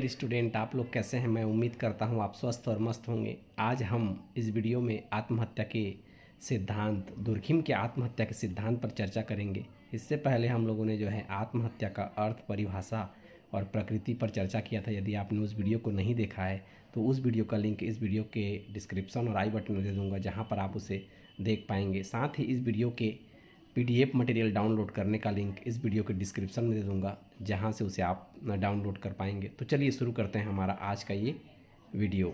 Dear student, आप लोग कैसे हैं। मैं उम्मीद करता हूं आप स्वस्थ और मस्त होंगे। आज हम इस वीडियो में आत्महत्या के सिद्धांत, दुर्खिम के आत्महत्या के सिद्धांत पर चर्चा करेंगे। इससे पहले हम लोगों ने जो है आत्महत्या का अर्थ, परिभाषा और प्रकृति पर चर्चा किया था। यदि आपने उस वीडियो को नहीं देखा है तो उस वीडियो का लिंक इस वीडियो के डिस्क्रिप्शन और आई बटन में दे दूँगा, जहाँ पर आप उसे देख पाएंगे। साथ ही इस वीडियो के पीडीएफ मटेरियल डाउनलोड करने का लिंक इस वीडियो के डिस्क्रिप्शन में दे दूंगा, जहां से उसे आप डाउनलोड कर पाएंगे। तो चलिए शुरू करते हैं हमारा आज का ये वीडियो।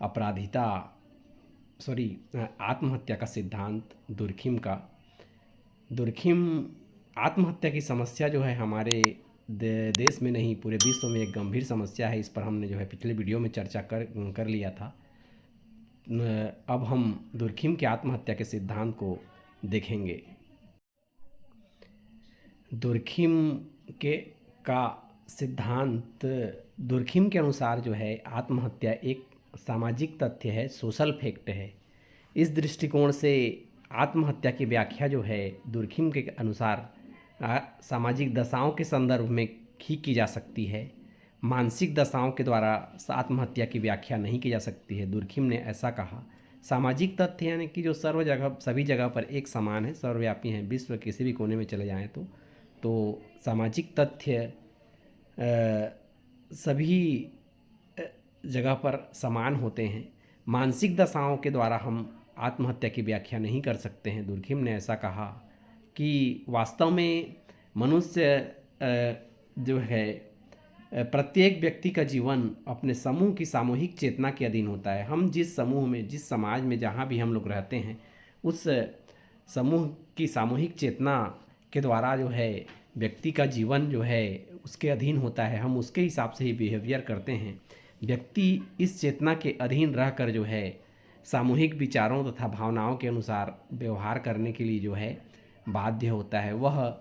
अपराधिता सॉरी आत्महत्या का सिद्धांत दुर्खिम का। दुर्खिम आत्महत्या की समस्या जो है हमारे देश में नहीं, पूरे विश्व में एक गंभीर समस्या है। इस पर हमने जो है पिछले वीडियो में चर्चा कर लिया था। अब हम दुर्खिम के आत्महत्या के सिद्धांत को देखेंगे। दुर्खिम के का सिद्धांत, दुर्खिम के अनुसार जो है आत्महत्या एक सामाजिक तथ्य है, सोशल फैक्ट है। इस दृष्टिकोण से आत्महत्या की व्याख्या जो है दुर्खिम के अनुसार सामाजिक दशाओं के संदर्भ में ही की जा सकती है। मानसिक दशाओं के द्वारा आत्महत्या की व्याख्या नहीं की जा सकती है। दुर्खिम ने ऐसा कहा। सामाजिक तथ्य यानी कि जो सर्व जगह, सभी जगह पर एक समान है, सर्वव्यापी हैं, विश्व के किसी भी कोने में चले जाएं तो सामाजिक तथ्य सभी जगह पर समान होते हैं। मानसिक दशाओं के द्वारा हम आत्महत्या की व्याख्या नहीं कर सकते हैं। दुर्खिम ने ऐसा कहा कि वास्तव में मनुष्य जो है प्रत्येक व्यक्ति का जीवन अपने समूह की सामूहिक चेतना के अधीन होता है। हम जिस समूह में, जिस समाज में, जहाँ भी हम लोग रहते हैं, उस समूह की सामूहिक चेतना के द्वारा जो है व्यक्ति का जीवन जो है उसके अधीन होता है। हम उसके हिसाब से ही बिहेवियर करते हैं। व्यक्ति इस चेतना के अधीन रहकर जो है सामूहिक विचारों तथा भावनाओं के अनुसार व्यवहार करने के लिए जो है बाध्य होता है। वह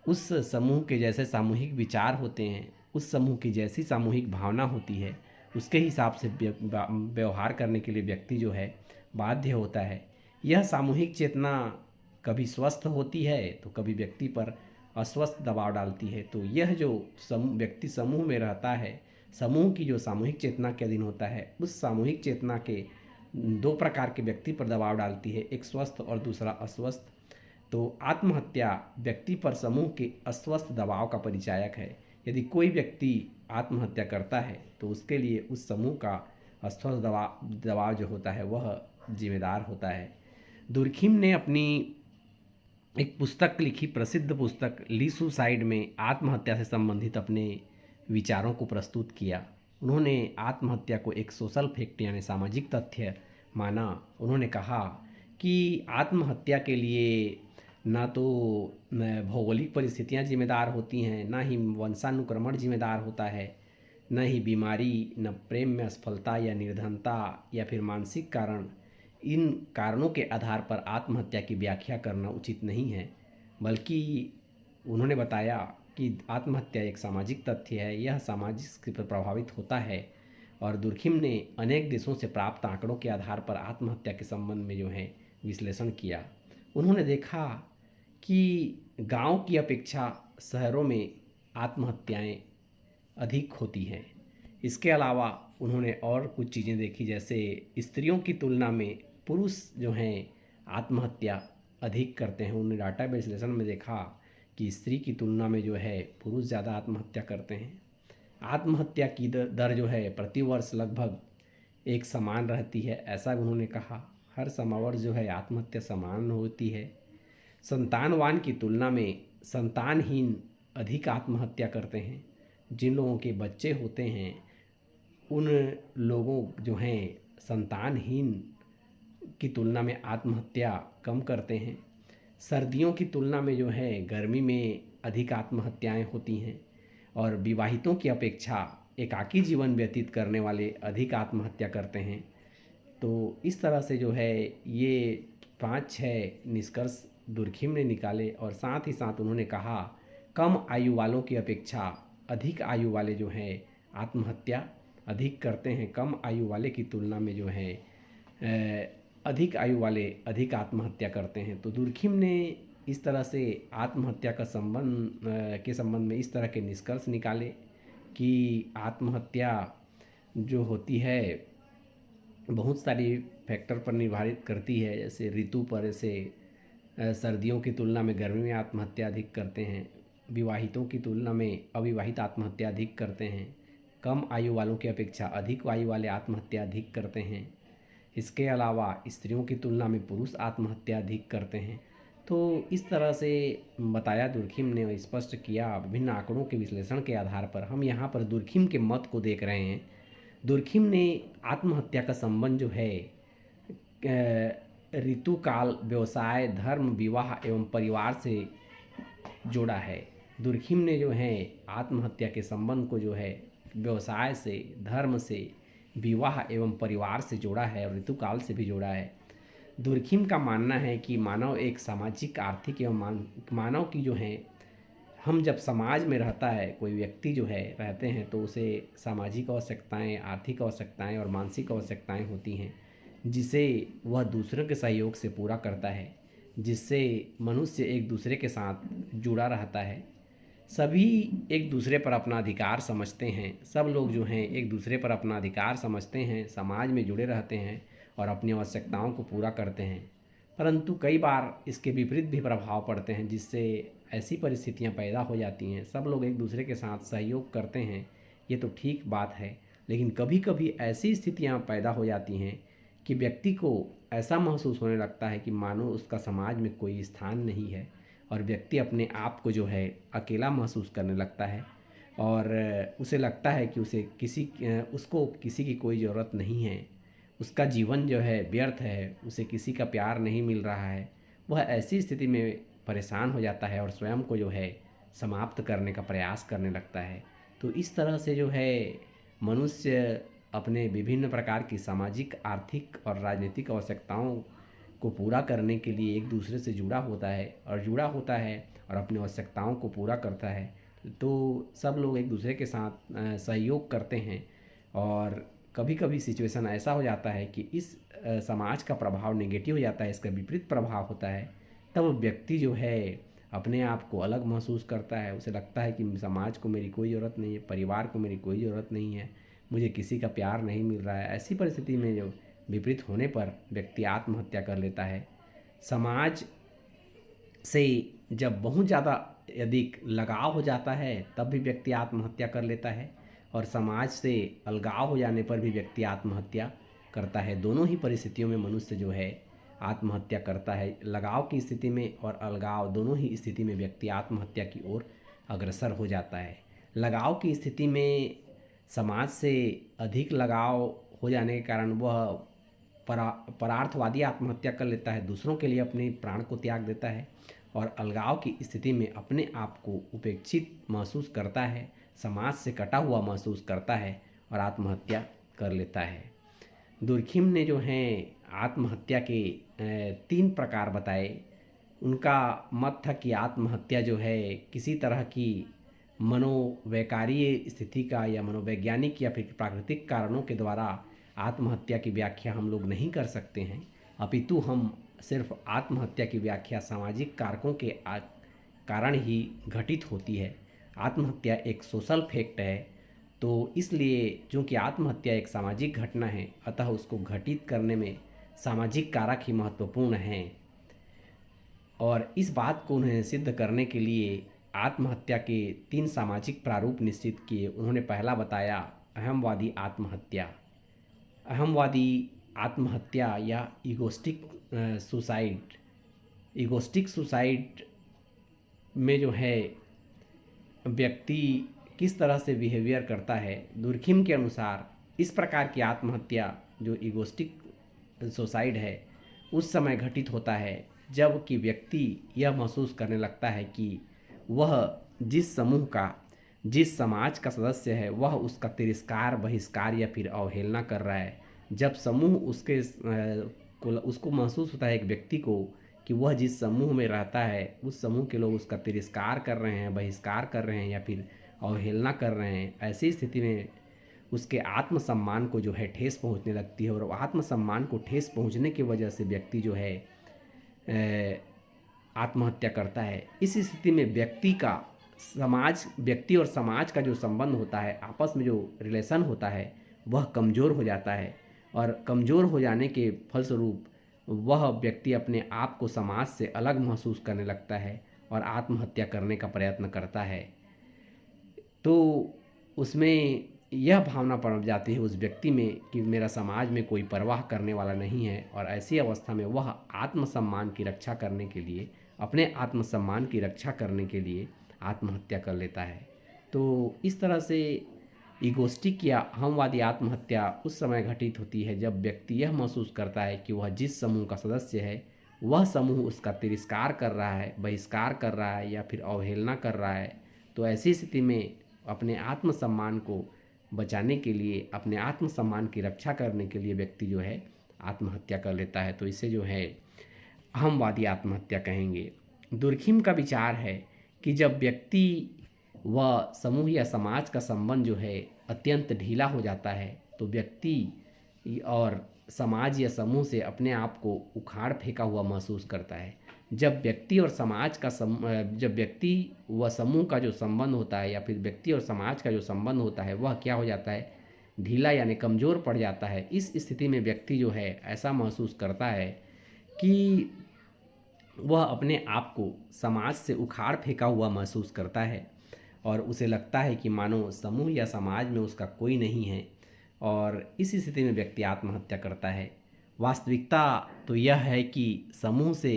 उस समूह के जैसे सामूहिक विचार होते हैं, उस समूह की जैसी सामूहिक भावना होती है, उसके हिसाब से व्यवहार करने के लिए व्यक्ति जो है बाध्य होता है। यह सामूहिक चेतना कभी स्वस्थ होती है तो कभी व्यक्ति पर अस्वस्थ दबाव डालती है। तो यह जो व्यक्ति समूह में रहता है, समूह की जो सामूहिक चेतना के अधीन होता है, उस सामूहिक चेतना के दो प्रकार के व्यक्ति पर दबाव डालती है, एक स्वस्थ और दूसरा अस्वस्थ। तो आत्महत्या व्यक्ति पर समूह के अस्वस्थ दबाव का परिचायक है। यदि कोई व्यक्ति आत्महत्या करता है तो उसके लिए उस समूह का अस्वस्थ दबाव जो होता है वह जिम्मेदार होता है। दुर्खिम ने अपनी एक पुस्तक लिखी, प्रसिद्ध पुस्तक ली सुसाइड में आत्महत्या से संबंधित अपने विचारों को प्रस्तुत किया। उन्होंने आत्महत्या को एक सोशल फैक्ट यानी सामाजिक तथ्य माना। उन्होंने कहा कि आत्महत्या के लिए ना तो भौगोलिक परिस्थितियां जिम्मेदार होती हैं, ना ही वंशानुक्रमण जिम्मेदार होता है, न ही बीमारी, न प्रेम में असफलता या निर्धनता या फिर मानसिक कारण। इन कारणों के आधार पर आत्महत्या की व्याख्या करना उचित नहीं है, बल्कि उन्होंने बताया कि आत्महत्या एक सामाजिक तथ्य है, यह समाज से प्रभावित होता है। और दुर्खिम ने अनेक देशों से प्राप्त आंकड़ों के आधार पर आत्महत्या के संबंध में जो है विश्लेषण किया। उन्होंने देखा कि गांव की अपेक्षा शहरों में आत्महत्याएं अधिक होती हैं। इसके अलावा उन्होंने और कुछ चीज़ें देखी, जैसे स्त्रियों की तुलना में पुरुष जो हैं आत्महत्या अधिक करते हैं। उन्होंने डाटा विश्लेषण में देखा कि स्त्री की तुलना में जो है पुरुष ज़्यादा आत्महत्या करते हैं। आत्महत्या की दर जो है प्रतिवर्ष लगभग एक समान रहती है, ऐसा भी उन्होंने कहा। हर समवर्ष जो है आत्महत्या समान होती है। संतानवान की तुलना में संतानहीन अधिक आत्महत्या करते हैं। जिन लोगों के बच्चे होते हैं उन लोगों जो हैं संतानहीन की तुलना में आत्महत्या कम करते हैं। सर्दियों की तुलना में जो है गर्मी में अधिक आत्महत्याएं होती हैं। और विवाहितों की अपेक्षा एकाकी जीवन व्यतीत करने वाले अधिक आत्महत्या करते हैं। तो इस तरह से जो है ये 5-6 निष्कर्ष दुर्खिम ने निकाले। और साथ ही साथ उन्होंने कहा कम आयु वालों की अपेक्षा अधिक आयु वाले जो हैं आत्महत्या अधिक करते हैं। कम आयु वाले की तुलना में जो है अधिक आयु वाले अधिक आत्महत्या करते हैं। तो दुर्खिम ने इस तरह से आत्महत्या का संबंध के संबंध में इस तरह के निष्कर्ष निकाले कि आत्महत्या जो होती है बहुत सारी फैक्टर पर निर्धारित करती है, जैसे ऋतु पर। जैसे सर्दियों की तुलना में गर्मी में आत्महत्या अधिक करते हैं, विवाहितों की तुलना में अविवाहित आत्महत्या अधिक करते हैं, कम आयु वालों की अपेक्षा अधिक आयु वाले आत्महत्या अधिक करते हैं। इसके अलावा स्त्रियों की तुलना में पुरुष आत्महत्या अधिक करते हैं। तो इस तरह से बताया दुर्खिम ने और स्पष्ट किया। विभिन्न आंकड़ों के विश्लेषण के आधार पर हम यहाँ पर दुर्खिम के मत को देख रहे हैं। दुर्खिम ने आत्महत्या का संबंध जो है ऋतु, काल, व्यवसाय, धर्म, विवाह एवं परिवार से जोड़ा है। दुर्खिम ने जो है आत्महत्या के संबंध को जो है व्यवसाय से, धर्म से, विवाह एवं परिवार से जोड़ा है और ऋतुकाल से भी जोड़ा है। दुर्खिम का मानना है कि मानव एक सामाजिक, आर्थिक एवं मानव की जो है, हम जब समाज में रहता है, कोई व्यक्ति जो है रहते हैं तो उसे सामाजिक आवश्यकताएं, आर्थिक आवश्यकताएं और मानसिक आवश्यकताएं होती हैं, जिसे वह दूसरों के सहयोग से पूरा करता है, जिससे मनुष्य एक दूसरे के साथ जुड़ा रहता है। सभी एक दूसरे पर अपना अधिकार समझते हैं, सब लोग जो हैं एक दूसरे पर अपना अधिकार समझते हैं, समाज में जुड़े रहते हैं और अपनी आवश्यकताओं को पूरा करते हैं। परंतु कई बार इसके विपरीत भी प्रभाव पड़ते हैं, जिससे ऐसी परिस्थितियां पैदा हो जाती हैं। सब लोग एक दूसरे के साथ सहयोग करते हैं, ये तो ठीक बात है, लेकिन कभी कभी ऐसी स्थितियां पैदा हो जाती हैं कि व्यक्ति को ऐसा महसूस होने लगता है कि मानो उसका समाज में कोई स्थान नहीं है और व्यक्ति अपने आप को जो है अकेला महसूस करने लगता है और उसे लगता है कि उसको किसी की कोई ज़रूरत नहीं है, उसका जीवन जो है व्यर्थ है, उसे किसी का प्यार नहीं मिल रहा है। वह ऐसी स्थिति में परेशान हो जाता है और स्वयं को जो है समाप्त करने का प्रयास करने लगता है। तो इस तरह से जो है मनुष्य अपने विभिन्न प्रकार की सामाजिक, आर्थिक और राजनीतिक आवश्यकताओं को पूरा करने के लिए एक दूसरे से जुड़ा होता है और अपनी आवश्यकताओं को पूरा करता है। तो सब लोग एक दूसरे के साथ सहयोग करते हैं और कभी कभी सिचुएशन ऐसा हो जाता है कि इस समाज का प्रभाव नेगेटिव हो जाता है, इसका विपरीत प्रभाव होता है। तब व्यक्ति जो है अपने आप को अलग महसूस करता है, उसे लगता है कि समाज को मेरी कोई ज़रूरत नहीं है, परिवार को मेरी कोई ज़रूरत नहीं है, मुझे किसी का प्यार नहीं मिल रहा है। ऐसी परिस्थिति में जो विपरीत होने पर व्यक्ति आत्महत्या कर लेता है। समाज से जब बहुत ज़्यादा अधिक लगाव हो जाता है तब भी व्यक्ति आत्महत्या कर लेता है और समाज से अलगाव हो जाने पर भी व्यक्ति आत्महत्या करता है। दोनों ही परिस्थितियों में मनुष्य जो है आत्महत्या करता है। लगाव की स्थिति में और अलगाव, दोनों ही स्थिति में व्यक्ति आत्महत्या की ओर अग्रसर हो जाता है। लगाव की स्थिति में समाज से अधिक लगाव हो जाने के कारण वह परार्थवादी आत्महत्या कर लेता है, दूसरों के लिए अपने प्राण को त्याग देता है। और अलगाव की स्थिति में अपने आप को उपेक्षित महसूस करता है, समाज से कटा हुआ महसूस करता है और आत्महत्या कर लेता है। दुर्खिम ने जो है आत्महत्या के 3 प्रकार बताए। उनका मत था कि आत्महत्या जो है किसी तरह की मनोवैकारीय स्थिति का या मनोवैज्ञानिक या फिर प्राकृतिक कारणों के द्वारा आत्महत्या की व्याख्या हम लोग नहीं कर सकते हैं, अपितु हम सिर्फ आत्महत्या की व्याख्या सामाजिक कारकों के कारण ही घटित होती है। आत्महत्या एक सोशल फैक्ट है, तो इसलिए चूँकि आत्महत्या एक सामाजिक घटना है, अतः उसको घटित करने में सामाजिक कारक ही महत्वपूर्ण हैं। और इस बात को उन्हें सिद्ध करने के लिए आत्महत्या के 3 सामाजिक प्रारूप निश्चित किए। उन्होंने पहला बताया अहमवादी आत्महत्या। अहमवादी आत्महत्या या ईगोस्टिक सुसाइड। ईगोस्टिक सुसाइड में जो है व्यक्ति किस तरह से बिहेवियर करता है, दुर्खिम के अनुसार इस प्रकार की आत्महत्या जो ईगोस्टिक सुसाइड है उस समय घटित होता है जब कि व्यक्ति यह महसूस करने लगता है कि वह जिस समूह का, जिस समाज का सदस्य है वह उसका तिरस्कार, बहिष्कार या फिर अवहेलना कर रहा है। जब समूह उसको महसूस होता है एक व्यक्ति को कि वह जिस समूह में रहता है उस समूह के लोग उसका तिरस्कार कर रहे हैं, बहिष्कार कर रहे हैं या फिर अवहेलना कर रहे हैं, ऐसी स्थिति में उसके आत्मसम्मान को जो है ठेस पहुंचने लगती है और आत्मसम्मान को ठेस पहुंचने की वजह से व्यक्ति जो है आत्महत्या करता है। इस स्थिति में व्यक्ति का समाज, व्यक्ति और समाज का जो संबंध होता है, आपस में जो रिलेशन होता है, वह कमज़ोर हो जाता है। और कमज़ोर हो जाने के फलस्वरूप वह व्यक्ति अपने आप को समाज से अलग महसूस करने लगता है और आत्महत्या करने का प्रयत्न करता है। तो उसमें यह भावना पनप जाती है उस व्यक्ति में कि मेरा समाज में कोई परवाह करने वाला नहीं है, और ऐसी अवस्था में वह आत्मसम्मान की रक्षा करने के लिए, अपने आत्मसम्मान की रक्षा करने के लिए आत्महत्या कर लेता है। तो इस तरह से ईगोस्टिक या अहंवादी आत्महत्या उस समय घटित होती है जब व्यक्ति यह महसूस करता है कि वह जिस समूह का सदस्य है, वह समूह उसका तिरस्कार कर रहा है, बहिष्कार कर रहा है या फिर अवहेलना कर रहा है। तो ऐसी स्थिति में अपने आत्मसम्मान को बचाने के लिए, अपने आत्मसम्मान की रक्षा करने के लिए व्यक्ति जो है आत्महत्या कर लेता है। तो इसे जो है अहंवादी आत्महत्या कहेंगे। दुर्खिम का विचार है कि जब व्यक्ति व समूह या समाज का संबंध जो है अत्यंत ढीला हो जाता है, तो व्यक्ति और समाज या समूह से अपने आप को उखाड़ फेंका हुआ महसूस करता है। जब व्यक्ति और समाज का जब व्यक्ति व समूह का जो संबंध होता है या फिर व्यक्ति और समाज का जो संबंध होता है वह क्या हो जाता है, ढीला यानी कमज़ोर पड़ जाता है। इस स्थिति में व्यक्ति जो है ऐसा महसूस करता है कि वह अपने आप को समाज से उखाड़ फेंका हुआ महसूस करता है और उसे लगता है कि मानो समूह या समाज में उसका कोई नहीं है, और इस स्थिति में व्यक्ति आत्महत्या करता है। वास्तविकता तो यह है कि समूह से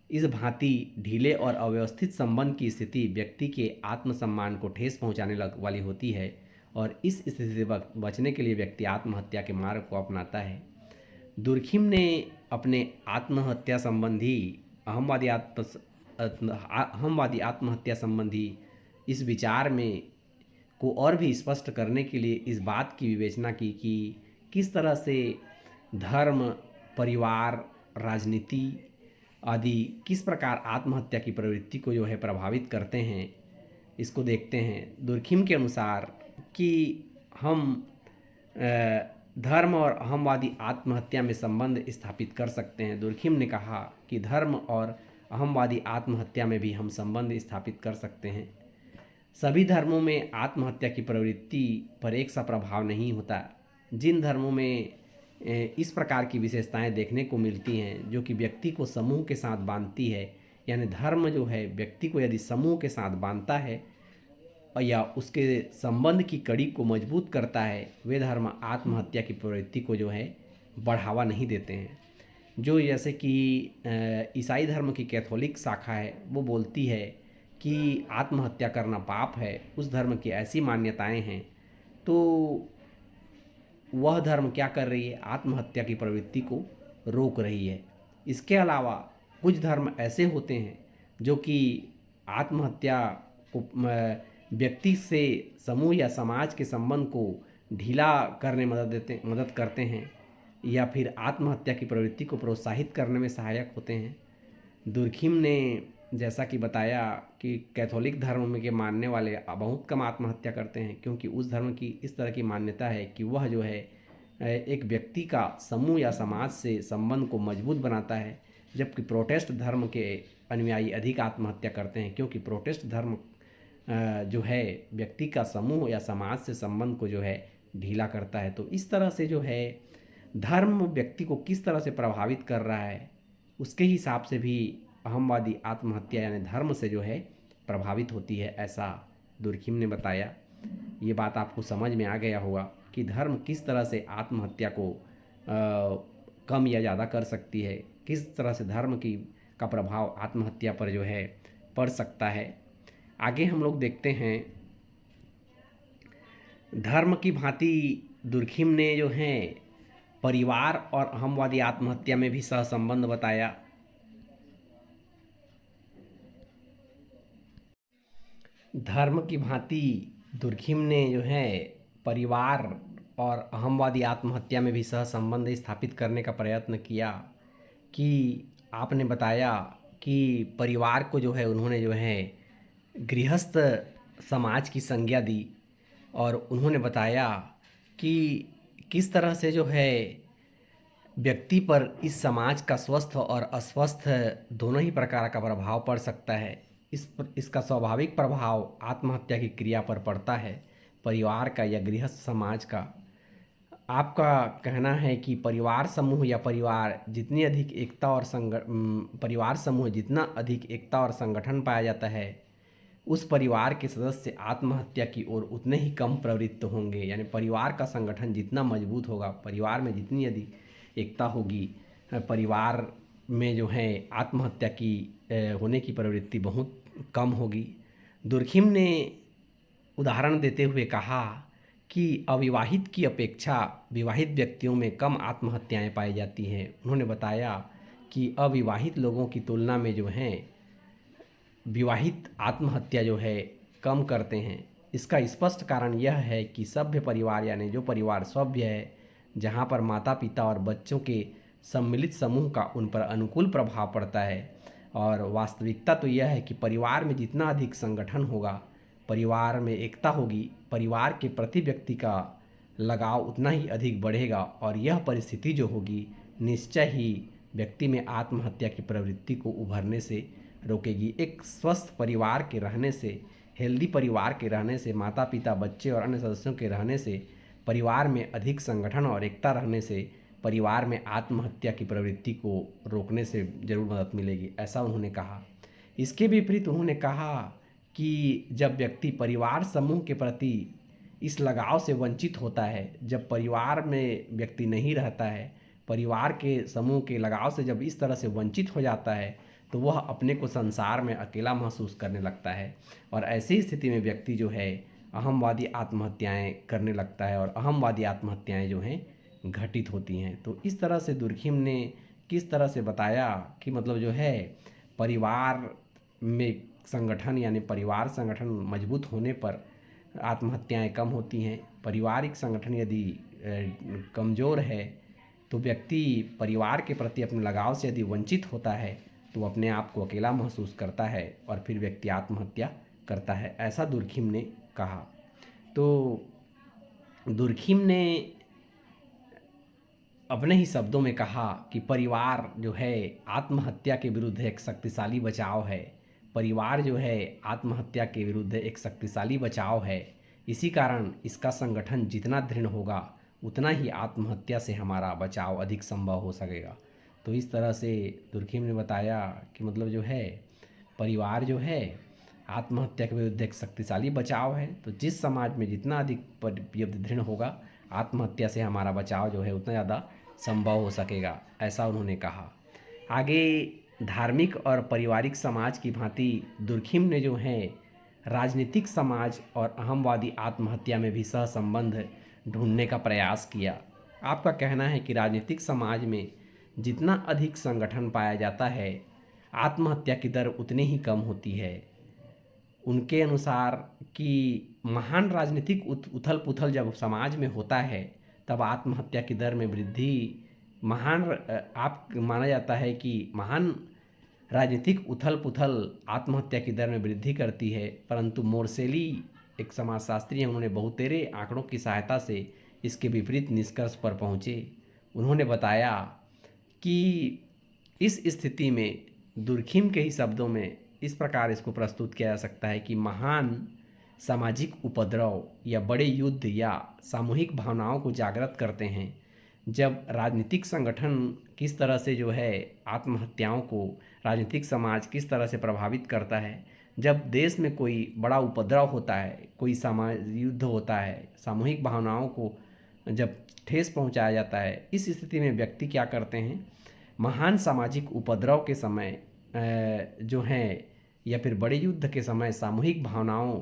इस भांति ढीले और अव्यवस्थित संबंध की स्थिति व्यक्ति के आत्मसम्मान को ठेस पहुंचाने वाली होती है, और इस स्थिति से बचने के लिए व्यक्ति आत्महत्या के मार्ग को अपनाता है। दुर्खिम ने अपने आत्महत्या संबंधी अहमवादी आत्महत्या संबंधी इस विचार में को और भी स्पष्ट करने के लिए इस बात की विवेचना की कि किस तरह से धर्म, परिवार, राजनीति आदि किस प्रकार आत्महत्या की प्रवृत्ति को जो है प्रभावित करते हैं, इसको देखते हैं। दुर्खिम के अनुसार कि हम धर्म और अहमवादी आत्महत्या में संबंध स्थापित कर सकते हैं। दुर्खिम ने कहा कि धर्म और अहमवादी आत्महत्या में भी हम संबंध स्थापित कर सकते हैं। सभी धर्मों में आत्महत्या की प्रवृत्ति पर एक सा प्रभाव नहीं होता। जिन धर्मों में इस प्रकार की विशेषताएं देखने को मिलती हैं जो कि व्यक्ति को समूह के साथ बांधती है, यानी धर्म जो है व्यक्ति को यदि समूह के साथ बांधता है या उसके संबंध की कड़ी को मजबूत करता है, वे धर्म आत्महत्या की प्रवृत्ति को जो है बढ़ावा नहीं देते हैं। जो जैसे कि ईसाई धर्म की कैथोलिक शाखा है, वो बोलती है कि आत्महत्या करना पाप है, उस धर्म की ऐसी मान्यताएं हैं, तो वह धर्म क्या कर रही है, आत्महत्या की प्रवृत्ति को रोक रही है। इसके अलावा कुछ धर्म ऐसे होते हैं जो कि आत्महत्या को व्यक्ति से समूह या समाज के संबंध को ढीला करने मदद करते हैं या फिर आत्महत्या की प्रवृत्ति को प्रोत्साहित करने में सहायक होते हैं। दुर्खिम ने जैसा कि बताया कि कैथोलिक धर्म में के मानने वाले बहुत कम आत्महत्या करते हैं, क्योंकि उस धर्म की इस तरह की मान्यता है कि वह जो है एक व्यक्ति का समूह या समाज से संबंध को मजबूत बनाता है, जबकि प्रोटेस्ट धर्म के अनुयायी अधिक आत्महत्या करते हैं, क्योंकि प्रोटेस्ट धर्म जो है व्यक्ति का समूह या समाज से संबंध को जो है ढीला करता है। तो इस तरह से जो है धर्म व्यक्ति को किस तरह से प्रभावित कर रहा है, उसके हिसाब से भी अहमवादी आत्महत्या यानी धर्म से जो है प्रभावित होती है, ऐसा दुर्खिम ने बताया। ये बात आपको समझ में आ गया होगा कि धर्म किस तरह से आत्महत्या को कम या ज़्यादा कर सकती है, किस तरह से धर्म का प्रभाव आत्महत्या पर जो है पड़ सकता है। आगे हम लोग देखते हैं धर्म की भांति दुर्खिम ने जो है परिवार और अहमवादी आत्महत्या में भी सहसंबंध बताया। धर्म की भांति दुर्खिम ने जो है परिवार और अहमवादी आत्महत्या में भी सहसंबंध स्थापित करने का प्रयत्न किया कि आपने बताया कि परिवार को जो है उन्होंने जो है गृहस्थ समाज की संज्ञा दी, और उन्होंने बताया कि किस तरह से जो है व्यक्ति पर इस समाज का स्वस्थ और अस्वस्थ दोनों ही प्रकार का प्रभाव पड़ सकता है। इसका स्वाभाविक प्रभाव आत्महत्या की क्रिया पर पड़ता है, परिवार का या गृहस्थ समाज का। आपका कहना है कि परिवार समूह या परिवार जितनी अधिक एकता और परिवार समूह जितना अधिक एकता और संगठन पाया जाता है, उस परिवार के सदस्य आत्महत्या की ओर उतने ही कम प्रवृत्त होंगे। यानी परिवार का संगठन जितना मजबूत होगा, परिवार में जितनी अधिक एकता होगी, परिवार में जो है आत्महत्या की होने की प्रवृत्ति बहुत कम होगी। दुर्खिम ने उदाहरण देते हुए कहा कि अविवाहित की अपेक्षा विवाहित व्यक्तियों में कम आत्महत्याएं पाई जाती हैं। उन्होंने बताया कि अविवाहित लोगों की तुलना में जो हैं विवाहित आत्महत्या जो है कम करते हैं। इसका स्पष्ट कारण यह है कि सभ्य परिवार यानी जो परिवार सभ्य है, जहाँ पर माता पिता और बच्चों के सम्मिलित समूह का उन पर अनुकूल प्रभाव पड़ता है। और वास्तविकता तो यह है कि परिवार में जितना अधिक संगठन होगा, परिवार में एकता होगी, परिवार के प्रति व्यक्ति का लगाव उतना ही अधिक बढ़ेगा और यह परिस्थिति जो होगी निश्चय ही व्यक्ति में आत्महत्या की प्रवृत्ति को उभरने से रोकेगी। एक स्वस्थ परिवार के रहने से, हेल्दी परिवार के रहने से, माता पिता बच्चे और अन्य सदस्यों के रहने से, परिवार में अधिक संगठन और एकता रहने से परिवार में आत्महत्या की प्रवृत्ति को रोकने से ज़रूर मदद मिलेगी, ऐसा उन्होंने कहा। इसके विपरीत उन्होंने कहा कि जब व्यक्ति परिवार समूह के प्रति इस लगाव से वंचित होता है, जब परिवार में व्यक्ति नहीं रहता है, परिवार के समूह के लगाव से जब इस तरह से वंचित हो जाता है, तो वह अपने को संसार में अकेला महसूस करने लगता है और ऐसी स्थिति में व्यक्ति जो है अहमवादी आत्महत्याएं करने लगता है और अहमवादी आत्महत्याएं जो हैं घटित होती हैं। तो इस तरह से दुर्खिम ने किस तरह से बताया कि मतलब जो है परिवार में संगठन यानी परिवार संगठन मजबूत होने पर आत्महत्याएं कम होती हैं। पारिवारिक संगठन यदि कमज़ोर है तो व्यक्ति परिवार के प्रति अपने लगाव से यदि वंचित होता है तो अपने आप को अकेला महसूस करता है और फिर व्यक्ति आत्महत्या करता है, ऐसा दुर्खिम ने कहा। तो दुर्खिम ने अपने ही शब्दों में कहा कि परिवार जो है आत्महत्या के विरुद्ध एक शक्तिशाली बचाव है। परिवार जो है आत्महत्या के विरुद्ध एक शक्तिशाली बचाव है। इसी कारण इसका संगठन जितना दृढ़ होगा उतना ही आत्महत्या से हमारा बचाव अधिक संभव हो सकेगा। तो इस तरह से दुर्खिम ने बताया कि मतलब जो है परिवार जो है आत्महत्या के विरुद्ध एक शक्तिशाली बचाव है। तो जिस समाज में जितना अधिक दृढ़ होगा, आत्महत्या से हमारा बचाव जो है उतना ज़्यादा संभव हो सकेगा, ऐसा उन्होंने कहा। आगे धार्मिक और पारिवारिक समाज की भांति दुर्खिम ने जो है राजनीतिक समाज और अहमवादी आत्महत्या में भी सहसंबंध ढूंढने का प्रयास किया। आपका कहना है कि राजनीतिक समाज में जितना अधिक संगठन पाया जाता है, आत्महत्या की दर उतनी ही कम होती है। उनके अनुसार कि महान राजनीतिक उथल पुथल जब समाज में होता है तब आत्महत्या की दर में वृद्धि आप माना जाता है कि महान राजनीतिक उथल पुथल आत्महत्या की दर में वृद्धि करती है। परंतु मोर्सेली एक समाजशास्त्री हैं, उन्होंने बहुतेरे आंकड़ों की सहायता से इसके विपरीत निष्कर्ष पर पहुँचे। उन्होंने बताया कि इस स्थिति में दुर्खिम के ही शब्दों में इस प्रकार इसको प्रस्तुत किया जा सकता है कि महान सामाजिक उपद्रव या बड़े युद्ध या सामूहिक भावनाओं को जागृत करते हैं। जब राजनीतिक संगठन किस तरह से जो है आत्महत्याओं को राजनीतिक समाज किस तरह से प्रभावित करता है, जब देश में कोई बड़ा उपद्रव होता है, कोई समाज युद्ध होता है, सामूहिक भावनाओं को जब ठेस पहुंचाया जाता है, इस स्थिति में व्यक्ति क्या करते हैं, महान सामाजिक उपद्रव के समय जो हैं या फिर बड़े युद्ध के समय सामूहिक भावनाओं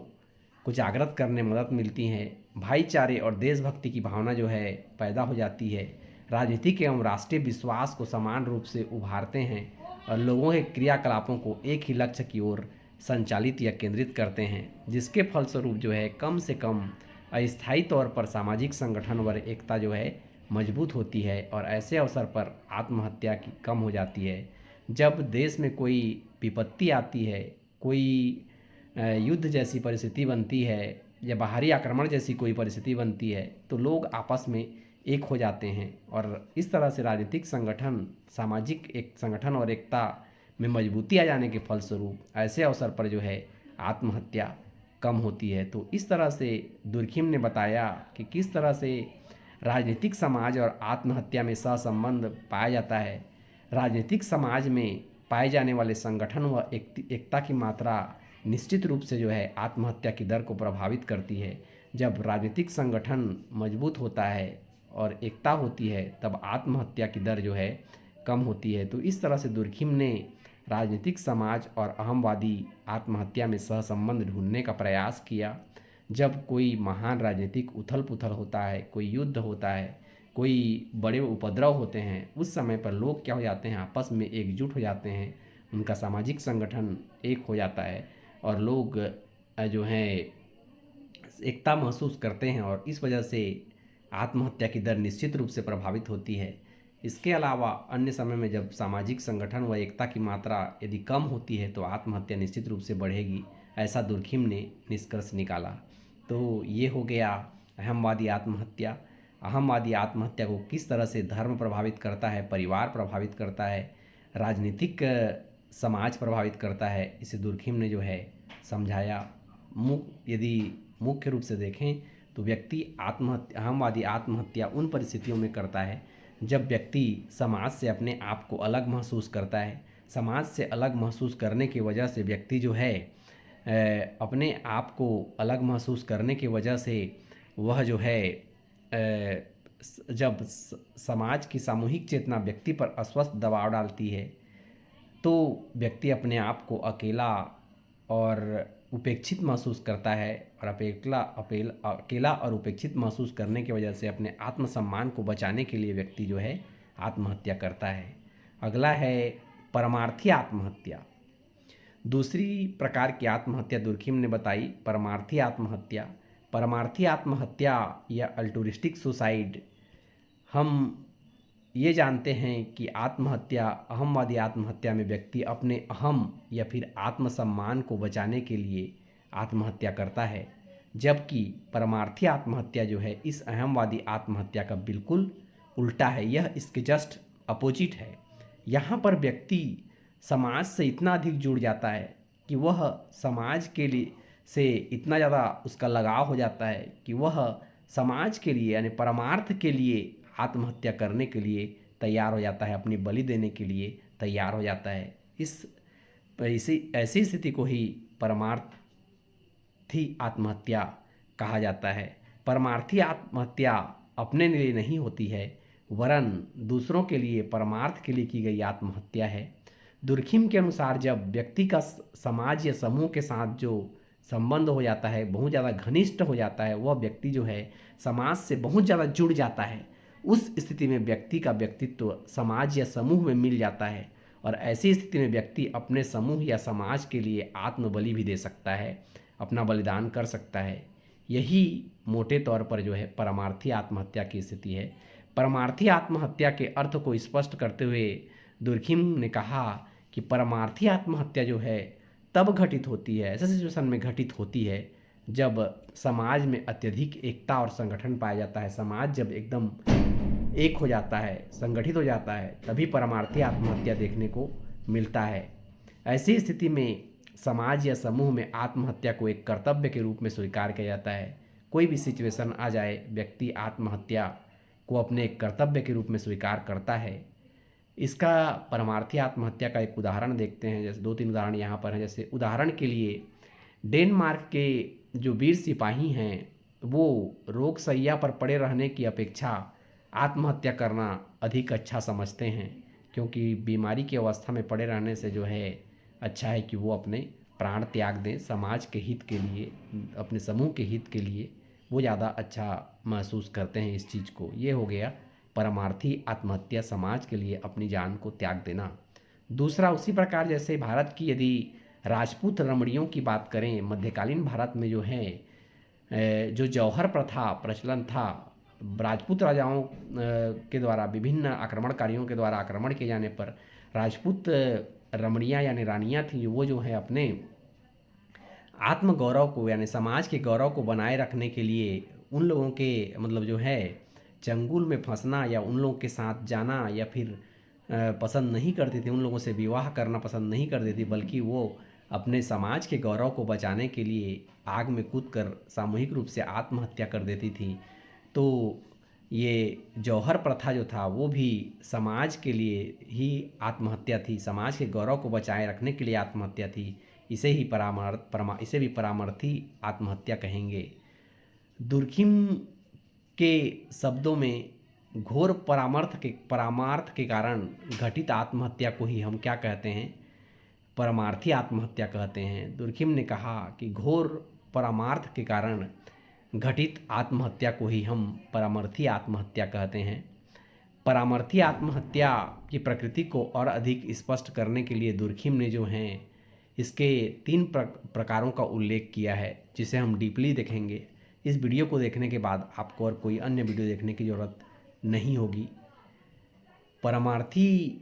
को जागृत करने में मदद मिलती है। भाईचारे और देशभक्ति की भावना जो है पैदा हो जाती है। राजनीतिक एवं राष्ट्रीय विश्वास को समान रूप से उभारते हैं और लोगों के क्रियाकलापों को एक ही लक्ष्य की ओर संचालित या केंद्रित करते हैं, जिसके फलस्वरूप जो है कम से कम अस्थायी तौर पर सामाजिक संगठन व एकता जो है मजबूत होती है और ऐसे अवसर पर आत्महत्या की कम हो जाती है। जब देश में कोई विपत्ति आती है, कोई युद्ध जैसी परिस्थिति बनती है या बाहरी आक्रमण जैसी कोई परिस्थिति बनती है, तो लोग आपस में एक हो जाते हैं और इस तरह से राजनीतिक संगठन सामाजिक एक संगठन और एकता में मजबूती आ जाने के फलस्वरूप ऐसे अवसर पर जो है आत्महत्या कम होती है। तो इस तरह से दुर्खिम ने बताया कि किस तरह से राजनीतिक समाज और आत्महत्या में सहसंबंध पाया जाता है। राजनीतिक समाज में पाए जाने वाले संगठन व एकता की मात्रा निश्चित रूप से जो है आत्महत्या की दर को प्रभावित करती है। जब राजनीतिक संगठन मजबूत होता है और एकता होती है तब आत्महत्या की दर जो है कम होती है। तो इस तरह से दुर्खिम ने राजनीतिक समाज और अहमवादी आत्महत्या में सहसंबंध ढूंढने का प्रयास किया। जब कोई महान राजनीतिक उथल पुथल होता है, कोई युद्ध होता है, कोई बड़े उपद्रव होते हैं, उस समय पर लोग क्या हो जाते हैं, आपस में एकजुट हो जाते हैं, उनका सामाजिक संगठन एक हो जाता है और लोग जो हैं एकता महसूस करते हैं और इस वजह से आत्महत्या की दर निश्चित रूप से प्रभावित होती है। इसके अलावा अन्य समय में जब सामाजिक संगठन व एकता की मात्रा यदि कम होती है तो आत्महत्या निश्चित रूप से बढ़ेगी, ऐसा दुर्खिम ने निष्कर्ष निकाला। तो ये हो गया अहमवादी आत्महत्या। अहमवादी आत्महत्या को किस तरह से धर्म प्रभावित करता है, परिवार प्रभावित करता है, राजनीतिक समाज प्रभावित करता है, इसे दुर्खिम ने जो है समझाया। यदि मुख्य रूप से देखें तो व्यक्ति अहमवादी आत्महत्या उन परिस्थितियों में करता है जब व्यक्ति समाज से अपने आप को अलग महसूस करता है। समाज से अलग महसूस करने की वजह से व्यक्ति जो है अपने आप को अलग महसूस करने की वजह से वह जो है जब समाज की सामूहिक चेतना व्यक्ति पर अस्वस्थ दबाव डालती है तो व्यक्ति अपने आप को अकेला और उपेक्षित महसूस करता है और अकेला और उपेक्षित महसूस करने की वजह से अपने आत्मसम्मान को बचाने के लिए व्यक्ति जो है आत्महत्या करता है। अगला है परमार्थी आत्महत्या। दूसरी प्रकार की आत्महत्या दुर्खिम ने बताई परमार्थी आत्महत्या। परमार्थी आत्महत्या या अल्टुरिस्टिक सुसाइड, हम ये जानते हैं कि आत्महत्या अहमवादी आत्महत्या में व्यक्ति अपने अहम या फिर आत्मसम्मान को बचाने के लिए आत्महत्या करता है, जबकि परमार्थी आत्महत्या जो है इस अहमवादी आत्महत्या का बिल्कुल उल्टा है, यह इसके जस्ट अपोजिट है। यहाँ पर व्यक्ति समाज से इतना अधिक जुड़ जाता है कि वह समाज के लिए से इतना ज़्यादा उसका लगाव हो जाता है कि वह समाज के लिए यानी परमार्थ के लिए आत्महत्या करने के लिए तैयार हो जाता है, अपनी बलि देने के लिए तैयार हो जाता है। ऐसी स्थिति को ही परमार्थी आत्महत्या कहा जाता है। परमार्थी आत्महत्या अपने लिए नहीं होती है वरन दूसरों के लिए परमार्थ के लिए की गई आत्महत्या है। दुर्खिम के अनुसार जब व्यक्ति का समाज या समूह के साथ जो संबंध हो जाता है बहुत ज़्यादा घनिष्ठ हो जाता है, वह व्यक्ति जो है समाज से बहुत ज़्यादा जुड़ जाता है, उस स्थिति में व्यक्ति का व्यक्तित्व समाज या समूह में मिल जाता है और ऐसी स्थिति में व्यक्ति अपने समूह या समाज के लिए आत्मबलि भी दे सकता है, अपना बलिदान कर सकता है। यही मोटे तौर पर जो है परमार्थी आत्महत्या की स्थिति है। परमार्थी आत्महत्या के अर्थ को स्पष्ट करते हुए दुर्खिम ने कहा कि परमार्थी आत्महत्या जो है तब घटित होती है, ऐसे सिचुएशन में घटित होती है जब समाज में अत्यधिक एकता और संगठन पाया जाता है। समाज जब एकदम एक हो जाता है, संगठित हो जाता है, तभी परमार्थी आत्महत्या देखने को मिलता है। ऐसी स्थिति में समाज या समूह में आत्महत्या को एक कर्तव्य के रूप में स्वीकार किया जाता है। कोई भी सिचुएशन आ जाए, व्यक्ति आत्महत्या को अपने एक कर्तव्य के रूप में स्वीकार करता है। इसका परमार्थी आत्महत्या का एक उदाहरण देखते हैं, जैसे 2-3 उदाहरण यहाँ पर हैं। जैसे उदाहरण के लिए डेनमार्क के जो वीर सिपाही हैं वो रोगशैया पर पड़े रहने की अपेक्षा आत्महत्या करना अधिक अच्छा समझते हैं, क्योंकि बीमारी की अवस्था में पड़े रहने से जो है अच्छा है कि वो अपने प्राण त्याग दें समाज के हित के लिए, अपने समूह के हित के लिए वो ज़्यादा अच्छा महसूस करते हैं इस चीज़ को। ये हो गया परमार्थी आत्महत्या, समाज के लिए अपनी जान को त्याग देना। दूसरा उसी प्रकार जैसे भारत की यदि राजपूत रमणियों की बात करें, मध्यकालीन भारत में जो है जो जौहर प्रथा प्रचलन था, राजपूत राजाओं के द्वारा विभिन्न आक्रमणकारियों के द्वारा आक्रमण किए जाने पर राजपूत रमणियाँ यानी रानियाँ थीं, वो जो है अपने आत्मगौरव को यानी समाज के गौरव को बनाए रखने के लिए उन लोगों के मतलब जो है चंगुल में फंसना या उन लोगों के साथ जाना या फिर पसंद नहीं करती थी, उन लोगों से विवाह करना पसंद नहीं करती थी, बल्कि वो अपने समाज के गौरव को बचाने के लिए आग में कूदकर सामूहिक रूप से आत्महत्या कर देती थी। तो ये जौहर प्रथा जो था वो भी समाज के लिए ही आत्महत्या थी, समाज के गौरव को बचाए रखने के लिए आत्महत्या थी। इसे भी परामर्थी आत्महत्या कहेंगे। दुर्खिम के शब्दों में घोर परामार्थ के कारण घटित आत्महत्या को ही हम क्या कहते हैं? परमार्थी आत्महत्या कहते हैं। दुर्खिम ने कहा कि घोर परमार्थ के कारण घटित आत्महत्या को ही हम परमार्थी आत्महत्या कहते हैं। परामर्थी आत्महत्या की प्रकृति को और अधिक स्पष्ट करने के लिए दुर्खिम ने जो हैं इसके 3 प्रकारों का उल्लेख किया है, जिसे हम डीपली देखेंगे। इस वीडियो को देखने के बाद आपको और कोई अन्य वीडियो देखने की ज़रूरत नहीं होगी। परमार्थी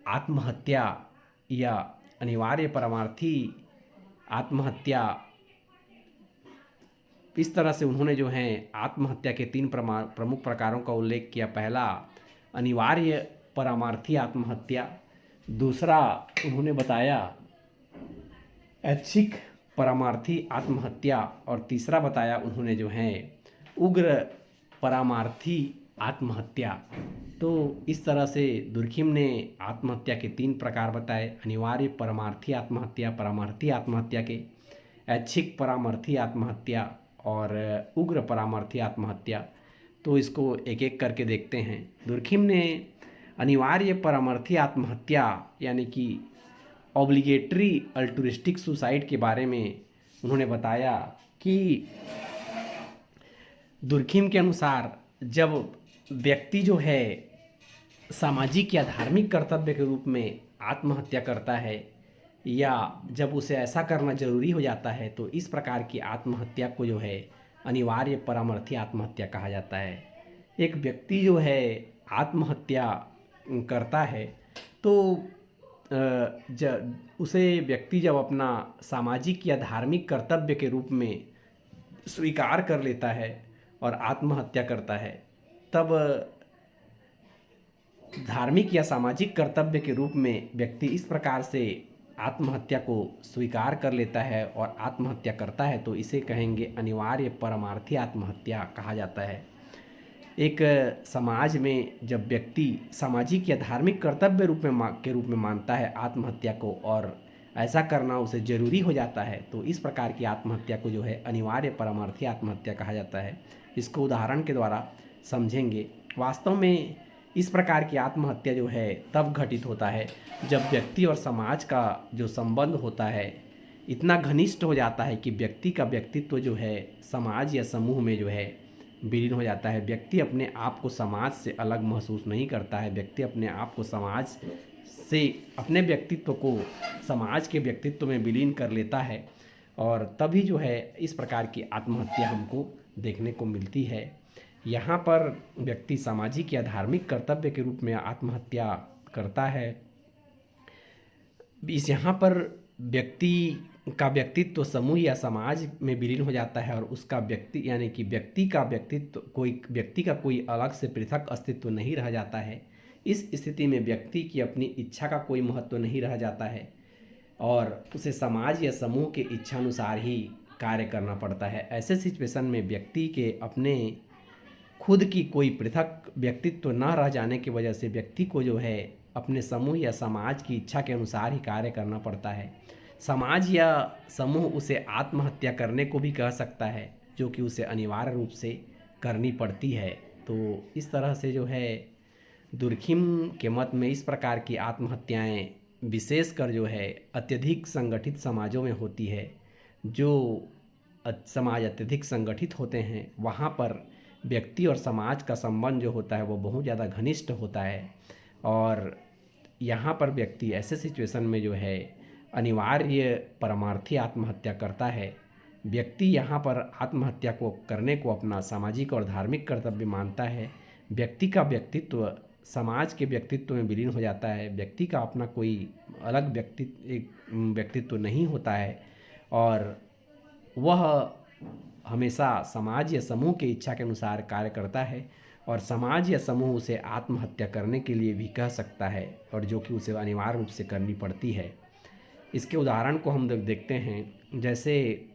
आत्महत्या या अनिवार्य परमार्थी आत्महत्या, इस तरह से उन्होंने जो है आत्महत्या के 3 प्रमुख प्रकारों का उल्लेख किया। पहला, अनिवार्य परमार्थी आत्महत्या। दूसरा उन्होंने बताया ऐच्छिक परमार्थी आत्महत्या। और तीसरा बताया उन्होंने जो है उग्र परमार्थी आत्महत्या। तो इस तरह से दुर्खिम ने आत्महत्या के 3 प्रकार बताए, अनिवार्य परमार्थी आत्महत्या, परमार्थी आत्महत्या के, ऐच्छिक परामर्थी आत्महत्या और उग्र परामर्थी आत्महत्या। तो इसको एक एक करके देखते हैं। दुर्खिम ने अनिवार्य परामर्थी आत्महत्या यानी कि ऑब्लिगेटरी अल्ट्रुइस्टिक सुसाइड के बारे में उन्होंने बताया कि दुर्खिम के अनुसार जब व्यक्ति जो है सामाजिक या धार्मिक कर्तव्य के रूप में आत्महत्या करता है या जब उसे ऐसा करना जरूरी हो जाता है, तो इस प्रकार की आत्महत्या को जो है अनिवार्य परामर्थी आत्महत्या कहा जाता है। एक व्यक्ति जो है आत्महत्या करता है तो उसे व्यक्ति जब अपना सामाजिक या धार्मिक कर्तव्य के रूप में स्वीकार कर लेता है और आत्महत्या करता है, तब धार्मिक या सामाजिक कर्तव्य के रूप में व्यक्ति इस प्रकार से आत्महत्या को स्वीकार कर लेता है और आत्महत्या करता है, तो इसे कहेंगे अनिवार्य परमार्थी आत्महत्या कहा जाता है। एक समाज में जब व्यक्ति सामाजिक या धार्मिक कर्तव्य के रूप में मानता है आत्महत्या को और ऐसा करना उसे ज़रूरी हो जाता है, तो इस प्रकार की आत्महत्या को जो है अनिवार्य परमार्थी आत्महत्या कहा जाता है। इसको उदाहरण के द्वारा समझेंगे। वास्तव में इस प्रकार की आत्महत्या जो है तब घटित होता है जब व्यक्ति और समाज का जो संबंध होता है इतना घनिष्ठ हो जाता है कि व्यक्ति का व्यक्तित्व जो है समाज या समूह में जो है विलीन हो जाता है। व्यक्ति अपने आप को समाज से अलग महसूस नहीं करता है। व्यक्ति अपने आप को समाज से अपने व्यक्तित्व को समाज के व्यक्तित्व में विलीन कर लेता है और तभी जो है इस प्रकार की आत्महत्या हमको देखने को मिलती है। यहाँ पर व्यक्ति सामाजिक या धार्मिक कर्तव्य के रूप में आत्महत्या करता है। यहाँ पर व्यक्ति का व्यक्तित्व समूह या समाज में विलीन हो जाता है और उसका व्यक्ति यानी कि व्यक्ति का कोई अलग से पृथक अस्तित्व नहीं रह जाता है। इस स्थिति में व्यक्ति की अपनी इच्छा का कोई महत्व नहीं रह जाता है और उसे समाज या समूह के इच्छानुसार ही कार्य करना पड़ता है। ऐसे सिचुएशन में व्यक्ति के अपने खुद की कोई पृथक व्यक्तित्व न रह जाने की वजह से व्यक्ति को जो है अपने समूह या समाज की इच्छा के अनुसार ही कार्य करना पड़ता है। समाज या समूह उसे आत्महत्या करने को भी कह सकता है, जो कि उसे अनिवार्य रूप से करनी पड़ती है। तो इस तरह से जो है दुर्खिम के मत में इस प्रकार की आत्महत्याएं विशेषकर जो है अत्यधिक संगठित समाजों में होती है। जो समाज अत्यधिक संगठित होते हैं वहाँ पर व्यक्ति और समाज का संबंध जो होता है वो बहुत ज़्यादा घनिष्ठ होता है और यहाँ पर व्यक्ति ऐसे सिचुएशन में जो है अनिवार्य परमार्थी आत्महत्या करता है। व्यक्ति यहाँ पर आत्महत्या को करने को अपना सामाजिक और धार्मिक कर्तव्य मानता है। व्यक्ति का व्यक्तित्व समाज के व्यक्तित्व में विलीन हो जाता है। व्यक्ति का अपना कोई अलग व्यक्तित्व नहीं होता है और वह हमेशा समाज या समूह की इच्छा के अनुसार कार्य करता है। और समाज या समूह उसे आत्महत्या करने के लिए भी कह सकता है, और जो कि उसे अनिवार्य रूप से करनी पड़ती है। इसके उदाहरण को हम लोग देखते हैं, जैसे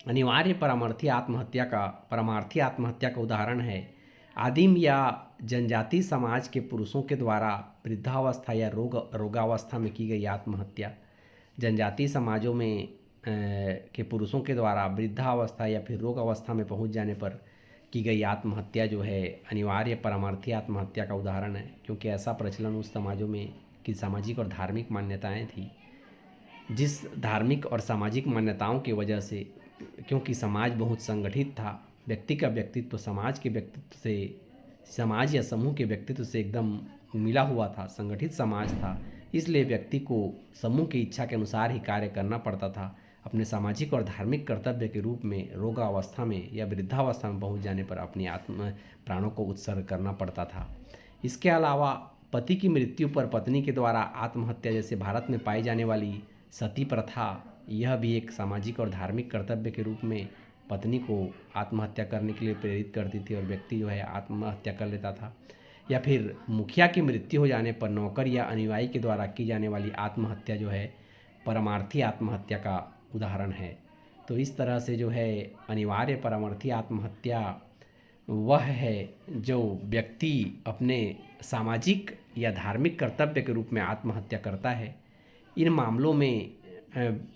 अनिवार्य परमार्थी आत्महत्या का उदाहरण है आदिम या जनजाति समाज के पुरुषों के द्वारा वृद्धावस्था या रोगावस्था में की गई आत्महत्या। जनजाति समाजों में के पुरुषों के द्वारा वृद्धावस्था या फिर रोग अवस्था में पहुंच जाने पर की गई आत्महत्या जो है अनिवार्य परमार्थी आत्महत्या का उदाहरण है, क्योंकि ऐसा प्रचलन उस समाजों में की सामाजिक और धार्मिक मान्यताएं थी। जिस धार्मिक और सामाजिक मान्यताओं की वजह से, क्योंकि समाज बहुत संगठित था, व्यक्ति का व्यक्तित्व समाज के व्यक्तित्व से, समाज या समूह के व्यक्तित्व से एकदम मिला हुआ था, संगठित समाज था, इसलिए व्यक्ति को समूह की इच्छा के अनुसार ही कार्य करना पड़ता था। अपने सामाजिक और धार्मिक कर्तव्य के रूप में रोगावस्था में या वृद्धावस्था में पहुंच जाने पर अपनी आत्म प्राणों को उत्सर्ग करना पड़ता था। इसके अलावा पति की मृत्यु पर पत्नी के द्वारा आत्महत्या, जैसे भारत में पाई जाने वाली सती प्रथा, यह भी एक सामाजिक और धार्मिक कर्तव्य के रूप में पत्नी को आत्महत्या करने के लिए प्रेरित करती थी और व्यक्ति जो है आत्महत्या कर लेता था। या फिर मुखिया की मृत्यु हो जाने पर नौकर या अनुयायी के द्वारा की जाने वाली आत्महत्या जो है परमार्थी आत्महत्या का उदाहरण है। तो इस तरह से जो है अनिवार्य परमार्थी आत्महत्या वह है जो व्यक्ति अपने सामाजिक या धार्मिक कर्तव्य के रूप में आत्महत्या करता है। इन मामलों में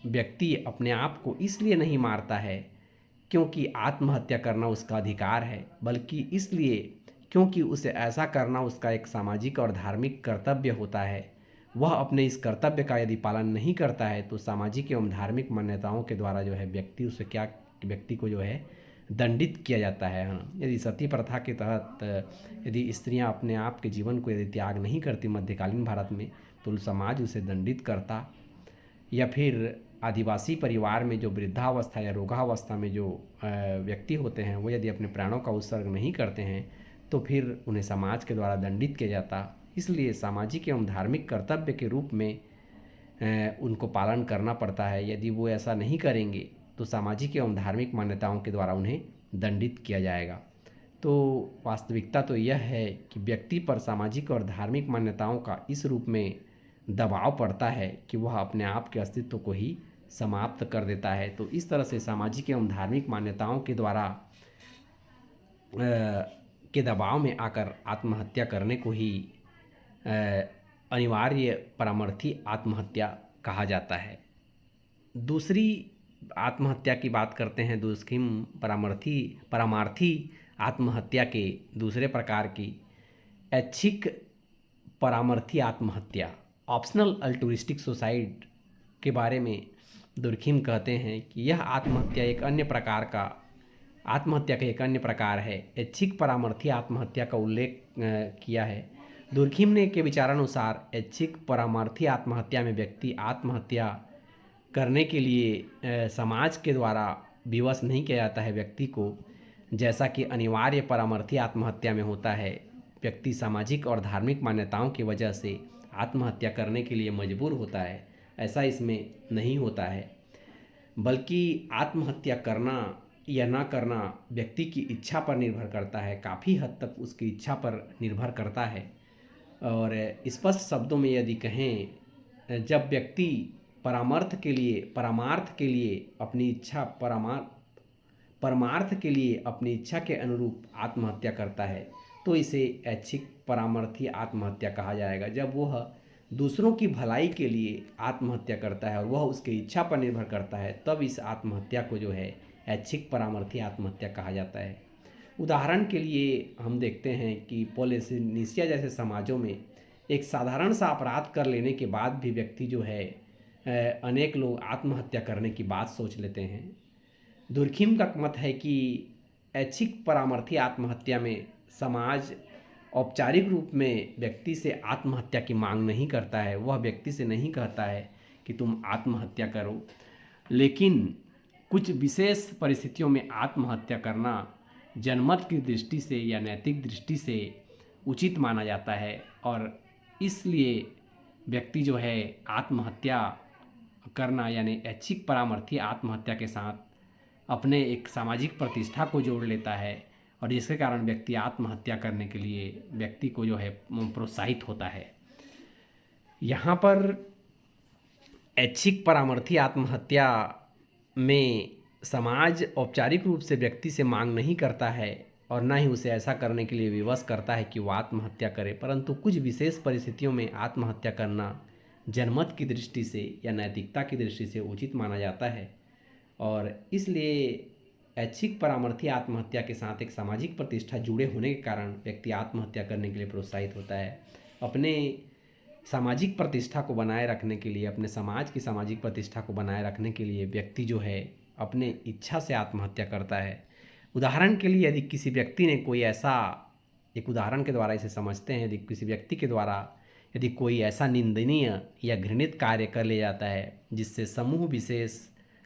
व्यक्ति अपने आप को इसलिए नहीं मारता है क्योंकि आत्महत्या करना उसका अधिकार है, बल्कि इसलिए क्योंकि उसे ऐसा करना उसका एक सामाजिक और धार्मिक कर्तव्य होता है। वह अपने इस कर्तव्य का यदि पालन नहीं करता है तो सामाजिक एवं धार्मिक मान्यताओं के द्वारा जो है व्यक्ति को जो है दंडित किया जाता है ना। यदि सती प्रथा के तहत यदि स्त्रियां अपने आप के जीवन को यदि त्याग नहीं करती मध्यकालीन भारत में, तो समाज उसे दंडित करता। या फिर आदिवासी परिवार में जो वृद्धावस्था या रोगावस्था में जो व्यक्ति होते हैं, वो यदि अपने प्राणों का उत्सर्ग नहीं करते हैं तो फिर उन्हें समाज के द्वारा दंडित किया जाता। इसलिए सामाजिक एवं धार्मिक कर्तव्य के रूप में उनको पालन करना पड़ता है। यदि वो ऐसा नहीं करेंगे तो सामाजिक एवं धार्मिक मान्यताओं के द्वारा उन्हें दंडित किया जाएगा। तो वास्तविकता तो यह है कि व्यक्ति पर सामाजिक और धार्मिक मान्यताओं का इस रूप में दबाव पड़ता है कि वह अपने आप के अस्तित्व को ही समाप्त कर देता है। तो इस तरह से सामाजिक एवं धार्मिक मान्यताओं के द्वारा के दबाव में आकर आत्महत्या करने को ही अनिवार्य परमार्थी आत्महत्या कहा जाता है। दूसरी आत्महत्या की बात करते हैं, दुष्किम परमार्थी आत्महत्या के दूसरे प्रकार की ऐच्छिक परामर्थी आत्महत्या, ऑप्शनल अल्ट्रुइस्टिक सुसाइड के बारे में दुर्खिम कहते हैं कि यह आत्महत्या का एक अन्य प्रकार है। ऐच्छिक परामर्थी आत्महत्या का उल्लेख किया है। दुर्खिम ने के विचारानुसार ऐच्छिक परामर्थी आत्महत्या में व्यक्ति आत्महत्या करने के लिए समाज के द्वारा विवश नहीं किया जाता है व्यक्ति को, जैसा कि अनिवार्य परामर्थी आत्महत्या में होता है। व्यक्ति सामाजिक और धार्मिक मान्यताओं की वजह से आत्महत्या करने के लिए मजबूर होता है, ऐसा इसमें नहीं होता है, बल्कि आत्महत्या करना या ना करना व्यक्ति की इच्छा पर निर्भर करता है। काफ़ी हद तक उसकी इच्छा पर निर्भर करता है। और स्पष्ट शब्दों में यदि कहें, जब व्यक्ति परमार्थ के लिए अपनी इच्छा परमार्थ के लिए अपनी इच्छा के अनुरूप आत्महत्या करता है तो इसे ऐच्छिक परामर्थी आत्महत्या कहा जाएगा। जब वह दूसरों की भलाई के लिए आत्महत्या करता है और वह उसकी इच्छा पर निर्भर करता है, तब इस आत्महत्या को जो है ऐच्छिक परामर्थी आत्महत्या कहा जाता है। उदाहरण के लिए हम देखते हैं कि पोलिनेशिया जैसे समाजों में एक साधारण सा अपराध कर लेने के बाद भी व्यक्ति जो है अनेक लोग आत्महत्या करने की बात सोच लेते हैं। दुर्खिम का मत है कि ऐच्छिक परामर्थी आत्महत्या में समाज औपचारिक रूप में व्यक्ति से आत्महत्या की मांग नहीं करता है। वह व्यक्ति से नहीं कहता है कि तुम आत्महत्या करो, लेकिन कुछ विशेष परिस्थितियों में आत्महत्या करना जनमत की दृष्टि से या नैतिक दृष्टि से उचित माना जाता है और इसलिए व्यक्ति जो है आत्महत्या करना यानी ऐच्छिक परामर्थी आत्महत्या के साथ अपने एक सामाजिक प्रतिष्ठा को जोड़ लेता है और जिसके कारण व्यक्ति आत्महत्या करने के लिए व्यक्ति को जो है प्रोत्साहित होता है। यहाँ पर ऐच्छिक परामर्थी आत्महत्या में समाज औपचारिक रूप से व्यक्ति से मांग नहीं करता है और न ही उसे ऐसा करने के लिए विवश करता है कि वो आत्महत्या करे, परंतु कुछ विशेष परिस्थितियों में आत्महत्या करना जनमत की दृष्टि से या नैतिकता की दृष्टि से उचित माना जाता है। और इसलिए ऐच्छिक परामर्थी आत्महत्या के साथ एक सामाजिक प्रतिष्ठा जुड़े होने के कारण व्यक्ति आत्महत्या करने के लिए प्रोत्साहित होता है। अपने सामाजिक प्रतिष्ठा को बनाए रखने के लिए, अपने समाज की सामाजिक प्रतिष्ठा को बनाए रखने के लिए व्यक्ति जो है अपने इच्छा से आत्महत्या करता है। उदाहरण के लिए, यदि किसी व्यक्ति ने कोई ऐसा, एक उदाहरण के द्वारा इसे समझते हैं, यदि किसी व्यक्ति के द्वारा यदि कोई ऐसा निंदनीय या घृणित कार्य कर लिया जाता है जिससे समूह विशेष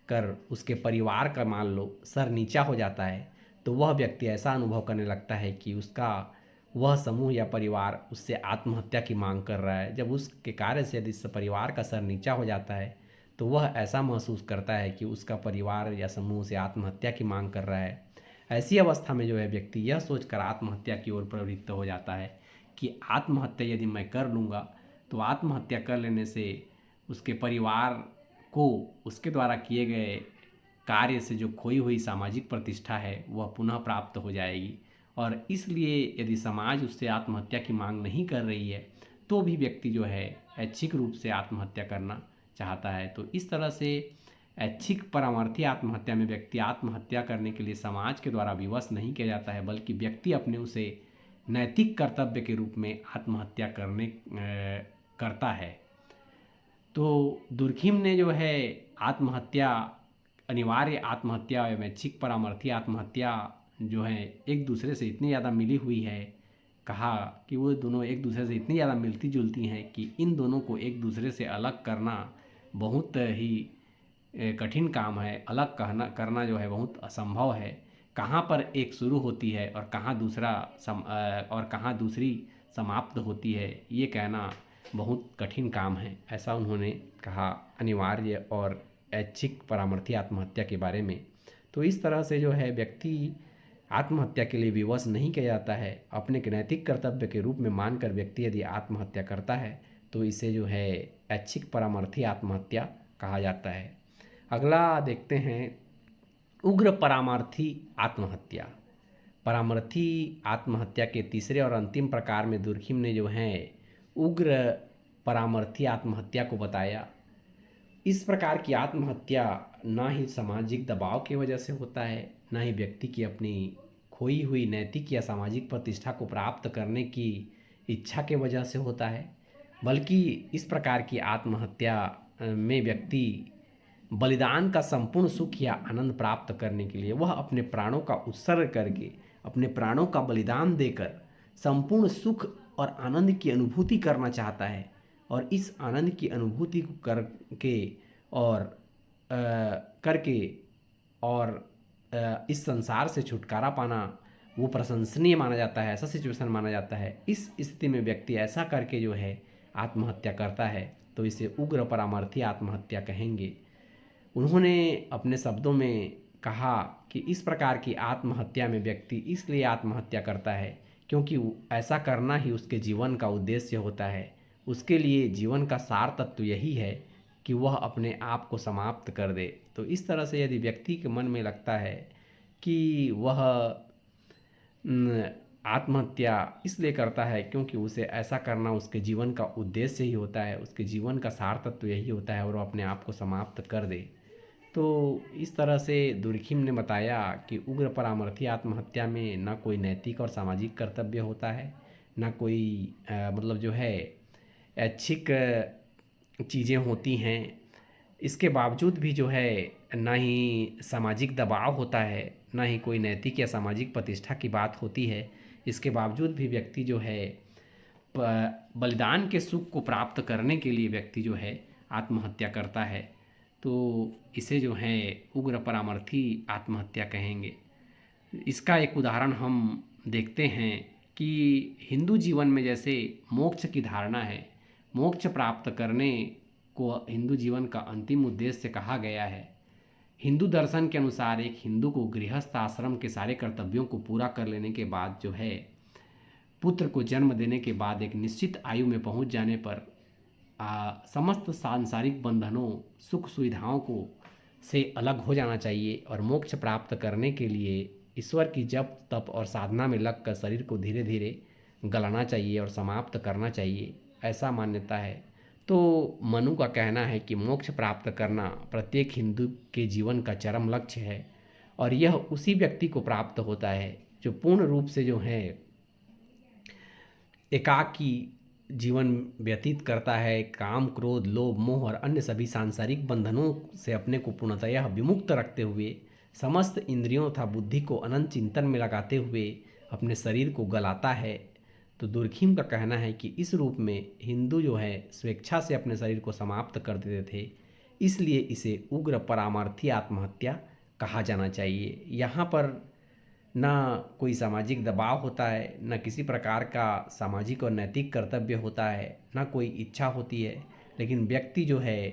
कर उसके परिवार का मान लो सर नीचा हो जाता है, तो वह व्यक्ति ऐसा अनुभव करने लगता है कि उसका वह समूह या परिवार उससे आत्महत्या की मांग कर रहा है। जब उसके कार्य से यदि इस परिवार का सर नीचा हो जाता है तो वह ऐसा महसूस करता है कि उसका परिवार या समूह से आत्महत्या की मांग कर रहा है। ऐसी अवस्था में जो है व्यक्ति यह सोचकर आत्महत्या की ओर प्रवृत्त हो जाता है कि आत्महत्या यदि मैं कर लूँगा तो आत्महत्या कर लेने से उसके परिवार को उसके द्वारा किए गए कार्य से जो खोई हुई सामाजिक प्रतिष्ठा है वह पुनः प्राप्त हो जाएगी। और इसलिए यदि समाज उससे आत्महत्या की मांग नहीं कर रही है तो भी व्यक्ति जो है ऐच्छिक रूप से आत्महत्या करना चाहता है। तो इस तरह से ऐच्छिक परामर्थी आत्महत्या में व्यक्ति आत्महत्या करने के लिए समाज के द्वारा विवश नहीं किया जाता है, बल्कि व्यक्ति अपने उसे नैतिक कर्तव्य के रूप में आत्महत्या करता है। तो दुर्खिम ने जो है आत्महत्या, अनिवार्य आत्महत्या एवं ऐच्छिक परामर्थी आत्महत्या जो है एक दूसरे से इतनी ज़्यादा मिली हुई है, कहा कि वो दोनों एक दूसरे से इतनी ज़्यादा मिलती जुलती हैं कि इन दोनों को एक दूसरे से अलग करना बहुत ही कठिन काम है। अलग करना जो है बहुत असंभव है। कहाँ पर एक शुरू होती है और कहाँ दूसरी समाप्त होती है, ये कहना बहुत कठिन काम है, ऐसा उन्होंने कहा अनिवार्य और ऐच्छिक परामर्थी आत्महत्या के बारे में। तो इस तरह से जो है व्यक्ति आत्महत्या के लिए विवश नहीं किया जाता है। अपने नैतिक कर्तव्य के रूप में मानकर व्यक्ति यदि आत्महत्या करता है तो इसे जो है ऐच्छिक परामर्थी आत्महत्या कहा जाता है। अगला देखते हैं उग्र परामर्थी आत्महत्या। परामर्थी आत्महत्या के तीसरे और अंतिम प्रकार में दुर्खिम ने जो है उग्र परामर्थी आत्महत्या को बताया। इस प्रकार की आत्महत्या ना ही सामाजिक दबाव की वजह से होता है, ना ही व्यक्ति की अपनी खोई हुई नैतिक या सामाजिक प्रतिष्ठा को प्राप्त करने की इच्छा के वजह से होता है, बल्कि इस प्रकार की आत्महत्या में व्यक्ति बलिदान का संपूर्ण सुख या आनंद प्राप्त करने के लिए वह अपने प्राणों का उत्सर्ग करके, अपने प्राणों का बलिदान देकर संपूर्ण सुख और आनंद की अनुभूति करना चाहता है। और इस आनंद की अनुभूति को करके इस संसार से छुटकारा पाना वो प्रशंसनीय माना जाता है, ऐसा सिचुएशन माना जाता है। इस स्थिति में व्यक्ति ऐसा करके जो है आत्महत्या करता है तो इसे उग्र परामर्थी आत्महत्या कहेंगे। उन्होंने अपने शब्दों में कहा कि इस प्रकार की आत्महत्या में व्यक्ति इसलिए आत्महत्या करता है क्योंकि ऐसा करना ही उसके जीवन का उद्देश्य होता है। उसके लिए जीवन का सार तत्व यही है कि वह अपने आप को समाप्त कर दे। तो इस तरह से यदि व्यक्ति के मन में लगता है कि वह आत्महत्या इसलिए करता है क्योंकि उसे ऐसा करना उसके जीवन का उद्देश्य ही होता है, उसके जीवन का सार तत्व यही होता है और वह अपने आप को समाप्त कर दे। तो इस तरह से दुर्खिम ने बताया कि उग्र परामर्थी आत्महत्या में न कोई नैतिक और सामाजिक कर्तव्य होता है, न कोई मतलब जो है ऐच्छिक चीज़ें होती हैं। इसके बावजूद भी जो है ना ही सामाजिक दबाव होता है, ना ही कोई नैतिक या सामाजिक प्रतिष्ठा की बात होती है। इसके बावजूद भी व्यक्ति जो है बलिदान के सुख को प्राप्त करने के लिए व्यक्ति जो है आत्महत्या करता है। तो इसे जो है उग्र परामर्थी आत्महत्या कहेंगे। इसका एक उदाहरण हम देखते हैं कि हिंदू जीवन में जैसे मोक्ष की धारणा है, मोक्ष प्राप्त करने को हिंदू जीवन का अंतिम उद्देश्य कहा गया है। हिंदू दर्शन के अनुसार एक हिंदू को गृहस्थ आश्रम के सारे कर्तव्यों को पूरा कर लेने के बाद जो है पुत्र को जन्म देने के बाद एक निश्चित आयु में पहुंच जाने पर समस्त सांसारिक बंधनों सुख सुविधाओं को से अलग हो जाना चाहिए और मोक्ष प्राप्त करने के लिए ईश्वर की जप तप और साधना में लगकर शरीर को धीरे धीरे गलाना चाहिए और समाप्त करना चाहिए, ऐसा मान्यता है। तो मनु का कहना है कि मोक्ष प्राप्त करना प्रत्येक हिंदू के जीवन का चरम लक्ष्य है और यह उसी व्यक्ति को प्राप्त होता है जो पूर्ण रूप से जो है एकाकी जीवन व्यतीत करता है, काम क्रोध लोभ मोह और अन्य सभी सांसारिक बंधनों से अपने को पूर्णतः विमुक्त रखते हुए समस्त इंद्रियों तथा बुद्धि को अनंत चिंतन में लगाते हुए अपने शरीर को गलाता है। तो दुर्खिम का कहना है कि इस रूप में हिंदू जो है स्वेच्छा से अपने शरीर को समाप्त कर देते थे, इसलिए इसे उग्र परामार्थी आत्महत्या कहा जाना चाहिए। यहाँ पर ना कोई सामाजिक दबाव होता है, ना किसी प्रकार का सामाजिक और नैतिक कर्तव्य होता है, ना कोई इच्छा होती है, लेकिन व्यक्ति जो है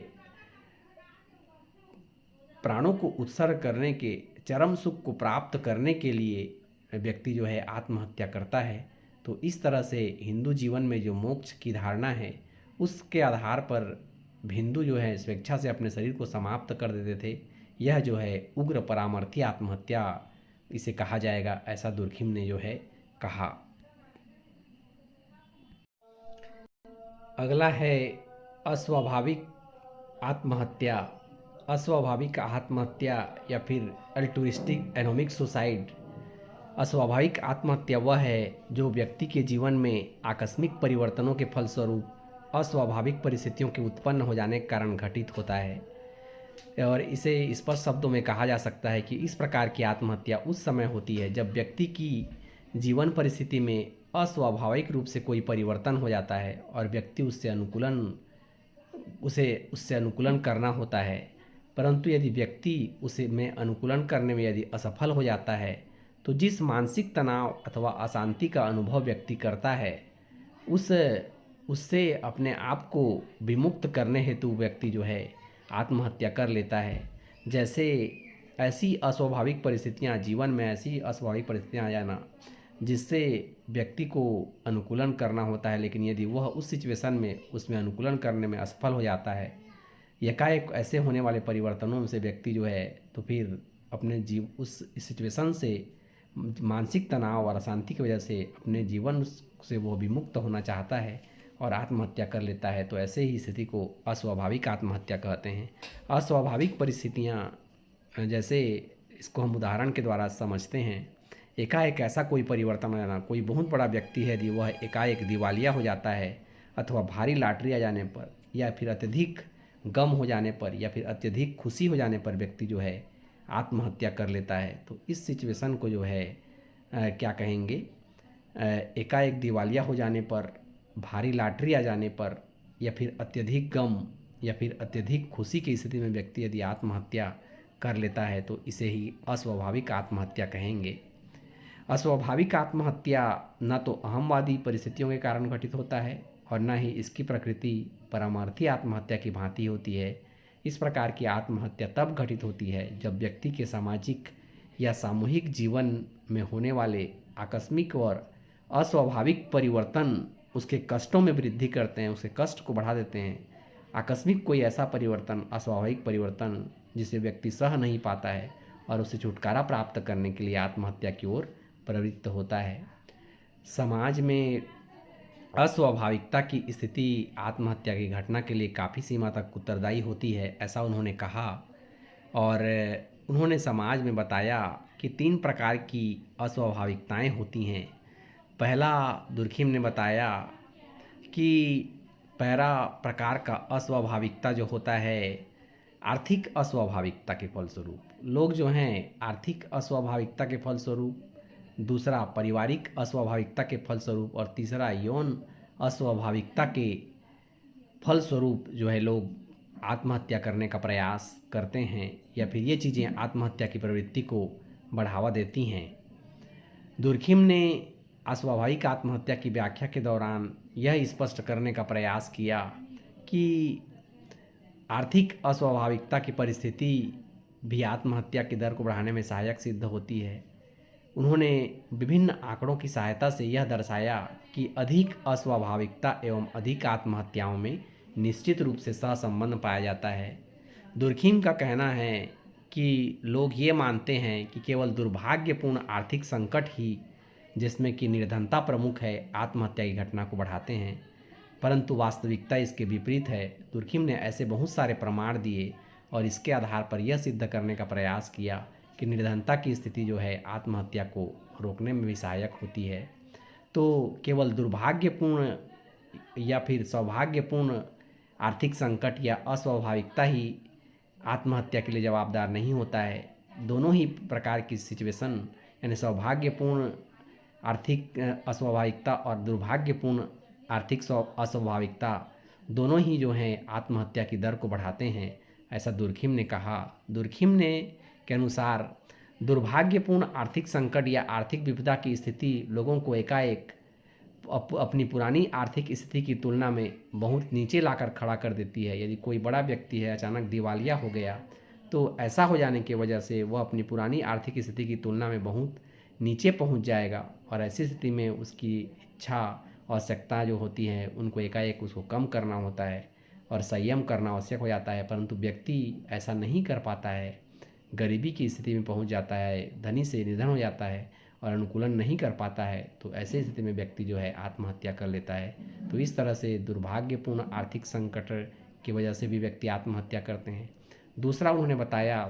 प्राणों को उत्सर्ग करने के चरम सुख को प्राप्त करने के लिए व्यक्ति जो है आत्महत्या करता है। तो इस तरह से हिंदू जीवन में जो मोक्ष की धारणा है उसके आधार पर हिंदू जो है स्वेच्छा से अपने शरीर को समाप्त कर देते थे। यह जो है उग्र परामर्थी आत्महत्या इसे कहा जाएगा, ऐसा दुर्खिम ने जो है कहा। अगला है अस्वाभाविक आत्महत्या। अस्वाभाविक आत्महत्या या फिर अल्ट्रुइस्टिक एनोमिक सुसाइड। अस्वाभाविक आत्महत्या वह है जो व्यक्ति के जीवन में आकस्मिक परिवर्तनों के फलस्वरूप अस्वाभाविक परिस्थितियों के उत्पन्न हो जाने के कारण घटित होता है, और इसे स्पष्ट शब्दों में कहा जा सकता है कि इस प्रकार की आत्महत्या उस समय होती है जब व्यक्ति की जीवन परिस्थिति में अस्वाभाविक रूप से कोई परिवर्तन हो जाता है और व्यक्ति उससे अनुकूलन करना होता है, परंतु यदि व्यक्ति उसे में अनुकूलन करने में यदि असफल हो जाता है तो जिस मानसिक तनाव अथवा अशांति का अनुभव व्यक्ति करता है उससे अपने आप को विमुक्त करने हेतु व्यक्ति जो है आत्महत्या कर लेता है। जैसे ऐसी अस्वाभाविक परिस्थितियां जीवन में ऐसी अस्वाभाविक परिस्थितियां आ जाना जिससे व्यक्ति को अनुकूलन करना होता है, लेकिन यदि वह उस सिचुएशन में उसमें अनुकूलन करने में असफल हो जाता है, एकाएक ऐसे होने वाले परिवर्तनों से व्यक्ति जो है तो फिर अपने उस सिचुएशन से मानसिक तनाव और अशांति की वजह से अपने जीवन से वो विमुक्त होना चाहता है और आत्महत्या कर लेता है। तो ऐसे ही स्थिति को अस्वाभाविक आत्महत्या कहते हैं। अस्वाभाविक परिस्थितियाँ जैसे इसको हम उदाहरण के द्वारा समझते हैं, एकाएक ऐसा कोई परिवर्तन हो जाना, कोई बहुत बड़ा व्यक्ति है यदि वह एकाएक दिवालिया हो जाता है अथवा भारी लॉटरी आ जाने पर या फिर अत्यधिक गम हो जाने पर या फिर अत्यधिक खुशी हो जाने पर व्यक्ति जो है आत्महत्या कर लेता है। तो इस सिचुएशन को जो है क्या कहेंगे, एकाएक दिवालिया हो जाने पर, भारी लॉटरी आ जाने पर या फिर अत्यधिक गम या फिर अत्यधिक खुशी की स्थिति में व्यक्ति यदि आत्महत्या कर लेता है तो इसे ही अस्वाभाविक आत्महत्या कहेंगे। अस्वाभाविक आत्महत्या न तो अहमवादी परिस्थितियों के कारण घटित होता है और न ही इसकी प्रकृति परमार्थी आत्महत्या की भांति होती है। इस प्रकार की आत्महत्या तब घटित होती है जब व्यक्ति के सामाजिक या सामूहिक जीवन में होने वाले आकस्मिक और अस्वाभाविक परिवर्तन उसके कष्टों में वृद्धि करते हैं, उसके कष्ट को बढ़ा देते हैं। आकस्मिक कोई ऐसा परिवर्तन, अस्वाभाविक परिवर्तन जिसे व्यक्ति सह नहीं पाता है और उसे छुटकारा प्राप्त करने के लिए आत्महत्या की ओर प्रवृत्त होता है। समाज में अस्वाभाविकता की स्थिति आत्महत्या की घटना के लिए काफ़ी सीमा तक उत्तरदायी होती है, ऐसा उन्होंने कहा। और उन्होंने समाज में बताया कि 3 प्रकार की अस्वाभाविकताएं होती हैं। पहला दुर्खिम ने बताया कि पहला प्रकार का अस्वाभाविकता जो होता है आर्थिक अस्वाभाविकता के फलस्वरूप, लोग जो हैं आर्थिक अस्वाभाविकता के फलस्वरूप, दूसरा पारिवारिक अस्वाभाविकता के फलस्वरूप और तीसरा यौन अस्वाभाविकता के फलस्वरूप जो है लोग आत्महत्या करने का प्रयास करते हैं या फिर ये चीज़ें आत्महत्या की प्रवृत्ति को बढ़ावा देती हैं। दुर्खिम ने अस्वाभाविक आत्महत्या की व्याख्या के दौरान यह स्पष्ट करने का प्रयास किया कि आर्थिक अस्वाभाविकता की परिस्थिति भी आत्महत्या की दर को बढ़ाने में सहायक सिद्ध होती है। उन्होंने विभिन्न आंकड़ों की सहायता से यह दर्शाया कि अधिक अस्वाभाविकता एवं अधिक आत्महत्याओं में निश्चित रूप से सहसंबंध पाया जाता है। दुर्खिम का कहना है कि लोग ये मानते हैं कि केवल दुर्भाग्यपूर्ण आर्थिक संकट ही, जिसमें कि निर्धनता प्रमुख है, आत्महत्या की घटना को बढ़ाते हैं, परंतु वास्तविकता इसके विपरीत है। दुर्खिम ने ऐसे बहुत सारे प्रमाण दिए और इसके आधार पर यह सिद्ध करने का प्रयास किया कि निर्धनता की स्थिति जो है आत्महत्या को रोकने में भी सहायक होती है। तो केवल दुर्भाग्यपूर्ण या फिर सौभाग्यपूर्ण आर्थिक संकट या अस्वाभाविकता ही आत्महत्या के लिए जवाबदार नहीं होता है। दोनों ही प्रकार की सिचुएशन, यानी सौभाग्यपूर्ण आर्थिक अस्वाभाविकता और दुर्भाग्यपूर्ण आर्थिक अस्वाभाविकता, दोनों ही जो हैं आत्महत्या की दर को बढ़ाते हैं, ऐसा दुर्खिम ने कहा। दुर्खिम ने के अनुसार दुर्भाग्यपूर्ण आर्थिक संकट या आर्थिक विपदा की स्थिति लोगों को एकाएक अपनी पुरानी आर्थिक स्थिति की तुलना में बहुत नीचे लाकर खड़ा कर देती है। यदि कोई बड़ा व्यक्ति है अचानक दिवालिया हो गया, तो ऐसा हो जाने की वजह से वह अपनी पुरानी आर्थिक स्थिति की तुलना में बहुत नीचे पहुंच जाएगा और ऐसी स्थिति में उसकी इच्छा आवश्यकता जो होती हैं उनको एकाएक उसको कम करना होता है और संयम करना आवश्यक हो जाता है, परंतु व्यक्ति ऐसा नहीं कर पाता है, गरीबी की स्थिति में पहुंच जाता है, धनी से निधन हो जाता है और अनुकूलन नहीं कर पाता है, तो ऐसी स्थिति में व्यक्ति जो है आत्महत्या कर लेता है। तो इस तरह से दुर्भाग्यपूर्ण आर्थिक संकट की वजह से भी व्यक्ति आत्महत्या करते हैं। दूसरा उन्होंने बताया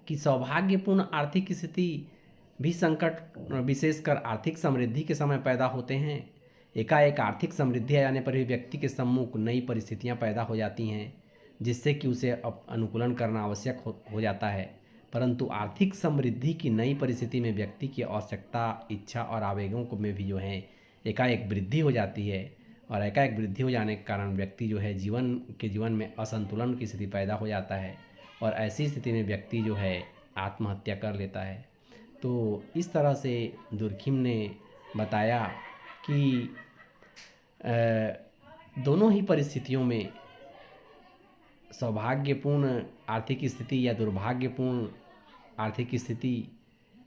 कि सौभाग्यपूर्ण आर्थिक स्थिति भी संकट विशेषकर आर्थिक समृद्धि के समय पैदा होते हैं। एकाएक आर्थिक समृद्धि आ जाने पर भी व्यक्ति के सम्मुख नई परिस्थितियां पैदा हो जाती हैं, जिससे कि उसे अनुकूलन करना आवश्यक हो जाता है। परंतु आर्थिक समृद्धि की नई परिस्थिति में व्यक्ति की आवश्यकता, इच्छा और आवेगों को में भी जो है एकाएक वृद्धि हो जाती है और एकाएक वृद्धि हो जाने के कारण व्यक्ति जो है जीवन में असंतुलन की स्थिति पैदा हो जाता है और ऐसी स्थिति में व्यक्ति जो है आत्महत्या कर लेता है। तो इस तरह से दुर्खिम ने बताया कि दोनों ही परिस्थितियों में सौभाग्यपूर्ण आर्थिक स्थिति या दुर्भाग्यपूर्ण आर्थिक स्थिति,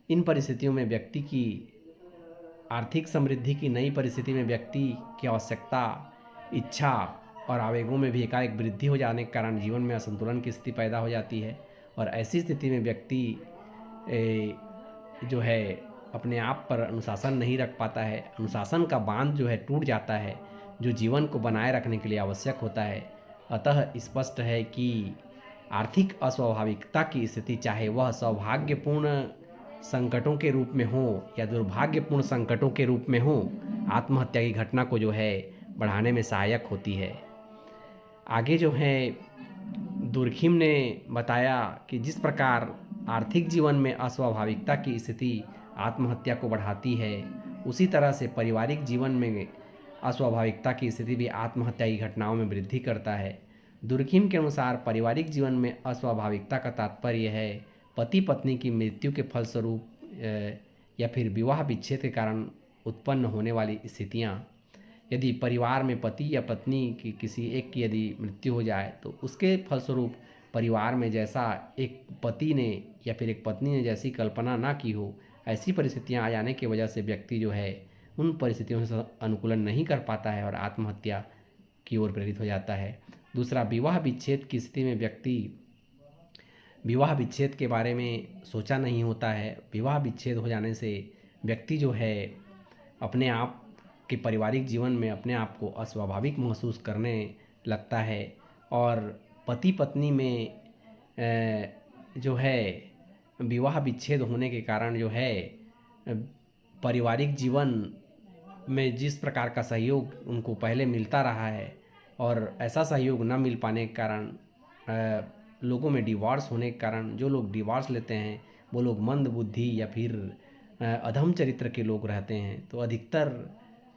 इन परिस्थितियों में व्यक्ति की आर्थिक समृद्धि की नई परिस्थिति में व्यक्ति की आवश्यकता, इच्छा और आवेगों में भी एकाएक वृद्धि हो जाने के कारण जीवन में असंतुलन की स्थिति पैदा हो जाती है और ऐसी स्थिति में व्यक्ति जो है अपने आप पर अनुशासन नहीं रख पाता है। अनुशासन का बांध जो है टूट जाता है, जो जीवन को बनाए रखने के लिए आवश्यक होता है। अतः स्पष्ट है कि आर्थिक अस्वाभाविकता की स्थिति, चाहे वह सौभाग्यपूर्ण संकटों के रूप में हो या दुर्भाग्यपूर्ण संकटों के रूप में हो, आत्महत्या की घटना को जो है बढ़ाने में सहायक होती है। आगे जो है दुर्खिम ने बताया कि जिस प्रकार आर्थिक जीवन में अस्वाभाविकता की स्थिति आत्महत्या को बढ़ाती है, उसी तरह से पारिवारिक जीवन में अस्वाभाविकता की स्थिति भी आत्महत्या की घटनाओं में वृद्धि करता है। दुर्खिम के अनुसार पारिवारिक जीवन में अस्वाभाविकता का तात्पर्य है पति पत्नी की मृत्यु के फलस्वरूप या फिर विवाह विच्छेद के कारण उत्पन्न होने वाली स्थितियाँ। यदि परिवार में पति या पत्नी की किसी एक की यदि मृत्यु हो जाए तो उसके फलस्वरूप परिवार में जैसा एक पति ने या फिर एक पत्नी ने जैसी कल्पना ना की हो, ऐसी परिस्थितियां आ जाने की वजह से व्यक्ति जो है उन परिस्थितियों से अनुकूलन नहीं कर पाता है और आत्महत्या की ओर प्रेरित हो जाता है। दूसरा, विवाह विच्छेद की स्थिति में व्यक्ति विवाह विच्छेद के बारे में सोचा नहीं होता है। विवाह विच्छेद हो जाने से व्यक्ति जो है अपने आप के पारिवारिक जीवन में अपने आप को अस्वाभाविक महसूस करने लगता है और पति पत्नी में जो है विवाह विच्छेद होने के कारण जो है पारिवारिक जीवन में जिस प्रकार का सहयोग उनको पहले मिलता रहा है और ऐसा सहयोग न मिल पाने के कारण लोगों में डिवोर्स होने के कारण जो लोग डिवोर्स लेते हैं वो लोग मंद बुद्धि या फिर अधम चरित्र के लोग रहते हैं। तो अधिकतर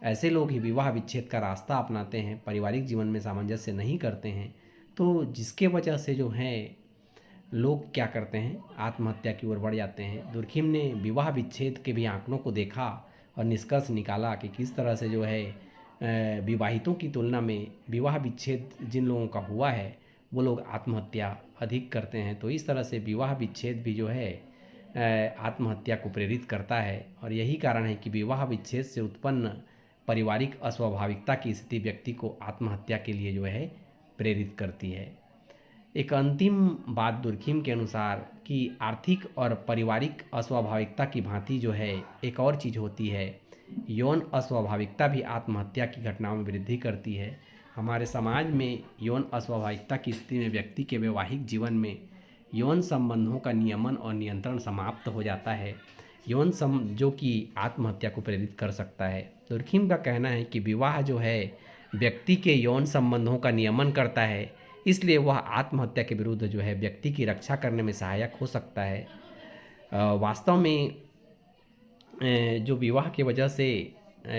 ऐसे लोग ही विवाह विच्छेद का रास्ता अपनाते हैं, पारिवारिक जीवन में सामंजस्य नहीं करते हैं। तो जिसके वजह से जो है लोग क्या करते हैं, आत्महत्या की ओर बढ़ जाते हैं। दुर्खिम ने विवाह विच्छेद के भी आंकड़ों को देखा और निष्कर्ष निकाला कि किस तरह से जो है विवाहितों की तुलना में विवाह विच्छेद जिन लोगों का हुआ है वो लोग आत्महत्या अधिक करते हैं। तो इस तरह से विवाह विच्छेद भी जो है आत्महत्या को प्रेरित करता है। और यही कारण है कि विवाह विच्छेद से उत्पन्न पारिवारिक अस्वाभाविकता की स्थिति व्यक्ति को आत्महत्या के लिए जो है प्रेरित करती है। एक अंतिम बात दुर्खिम के अनुसार कि आर्थिक और पारिवारिक अस्वाभाविकता की भांति जो है एक और चीज़ होती है, यौन अस्वाभाविकता भी आत्महत्या की घटनाओं में वृद्धि करती है। हमारे समाज में यौन अस्वाभाविकता की स्थिति में व्यक्ति के वैवाहिक जीवन में यौन संबंधों का नियमन और नियंत्रण समाप्त हो जाता है, जो कि आत्महत्या को प्रेरित कर सकता है। दुर्खिम का कहना है कि विवाह जो है व्यक्ति के यौन संबंधों का नियमन करता है, इसलिए वह आत्महत्या के विरुद्ध जो है व्यक्ति की रक्षा करने में सहायक हो सकता है। वास्तव में जो विवाह की वजह से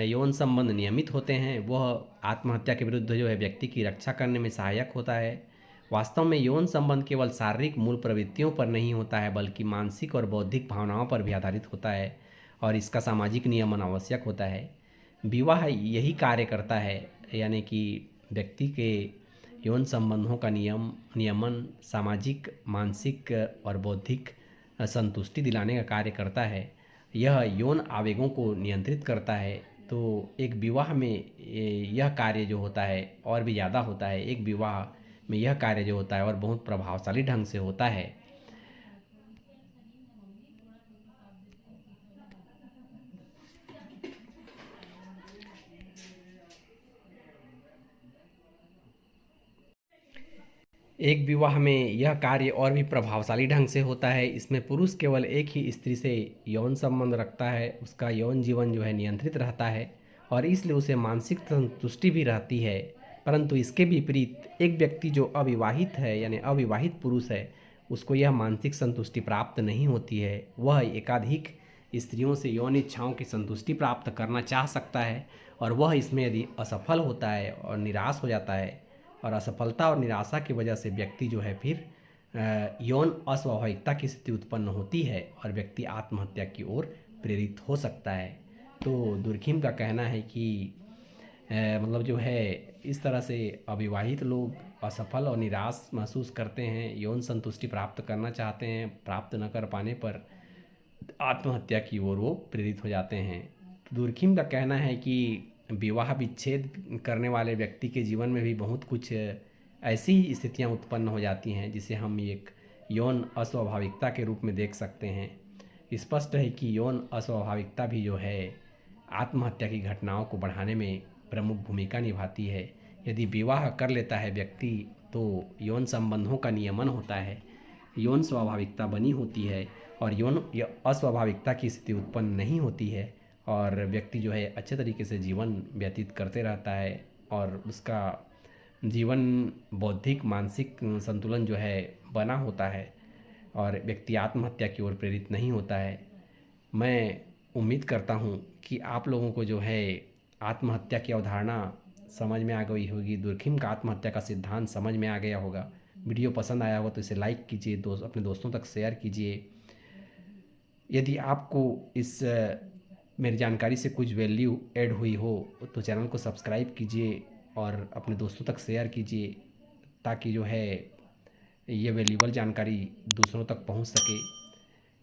यौन संबंध नियमित होते हैं वह आत्महत्या के विरुद्ध जो है व्यक्ति की रक्षा करने में सहायक होता है। वास्तव में यौन संबंध केवल शारीरिक मूल प्रवृत्तियों पर नहीं होता है बल्कि मानसिक और बौद्धिक भावनाओं पर भी आधारित होता है और इसका सामाजिक नियमन आवश्यक होता है। विवाह यही कार्य करता है, यानी कि व्यक्ति के यौन संबंधों का नियमन सामाजिक, मानसिक और बौद्धिक संतुष्टि दिलाने का कार्य करता है। यह यौन आवेगों को नियंत्रित करता है। तो एक विवाह में यह कार्य जो होता है और भी ज़्यादा होता है। एक विवाह में यह कार्य जो होता है और बहुत प्रभावशाली ढंग से होता है। एक विवाह में यह कार्य और भी प्रभावशाली ढंग से होता है। इसमें पुरुष केवल एक ही स्त्री से यौन संबंध रखता है, उसका यौन जीवन जो है नियंत्रित रहता है और इसलिए उसे मानसिक संतुष्टि भी रहती है। परंतु इसके विपरीत एक व्यक्ति जो अविवाहित है, यानी अविवाहित पुरुष है, उसको यह मानसिक संतुष्टि प्राप्त नहीं होती है। वह एकाधिक स्त्रियों से यौन इच्छाओं की संतुष्टि प्राप्त करना चाह सकता है और वह इसमें यदि असफल होता है और निराश हो जाता है, और असफलता और निराशा की वजह से व्यक्ति जो है फिर यौन अस्वाभाविकता की स्थिति उत्पन्न होती है और व्यक्ति आत्महत्या की ओर प्रेरित हो सकता है। तो दुर्खिम का कहना है कि मतलब जो है इस तरह से अविवाहित लोग असफल और निराश महसूस करते हैं, यौन संतुष्टि प्राप्त करना चाहते हैं, प्राप्त न कर पाने पर आत्महत्या की ओर वो प्रेरित हो जाते हैं। तो दुर्खिम का कहना है कि विवाह विच्छेद करने वाले व्यक्ति के जीवन में भी बहुत कुछ ऐसी स्थितियां उत्पन्न हो जाती हैं जिसे हम एक यौन अस्वाभाविकता के रूप में देख सकते हैं। स्पष्ट है कि यौन अस्वाभाविकता भी जो है आत्महत्या की घटनाओं को बढ़ाने में प्रमुख भूमिका निभाती है। यदि विवाह कर लेता है व्यक्ति तो यौन संबंधों का नियमन होता है, यौन स्वाभाविकता बनी होती है और यौन अस्वाभाविकता की स्थिति उत्पन्न नहीं होती है और व्यक्ति जो है अच्छे तरीके से जीवन व्यतीत करते रहता है और उसका जीवन बौद्धिक मानसिक संतुलन जो है बना होता है और व्यक्ति आत्महत्या की ओर प्रेरित नहीं होता है। मैं उम्मीद करता हूँ कि आप लोगों को जो है आत्महत्या की अवधारणा समझ में आ गई होगी, दुर्खिम का आत्महत्या का सिद्धांत समझ में आ गया होगा। वीडियो पसंद आया होगा तो इसे लाइक कीजिए, अपने दोस्तों तक शेयर कीजिए। यदि आपको इस मेरी जानकारी से कुछ वैल्यू ऐड हुई हो तो चैनल को सब्सक्राइब कीजिए और अपने दोस्तों तक शेयर कीजिए ताकि जो है ये वैल्यूबल जानकारी दूसरों तक पहुंच सके।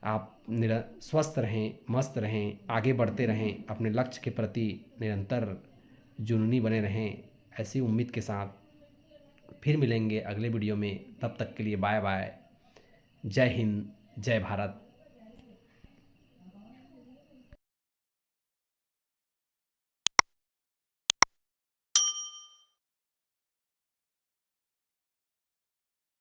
आप स्वस्थ रहें, मस्त रहें, आगे बढ़ते रहें, अपने लक्ष्य के प्रति निरंतर जुनूनी बने रहें। ऐसी उम्मीद के साथ फिर मिलेंगे अगले वीडियो में। तब तक के लिए बाय बाय। जय हिंद, जय भारत।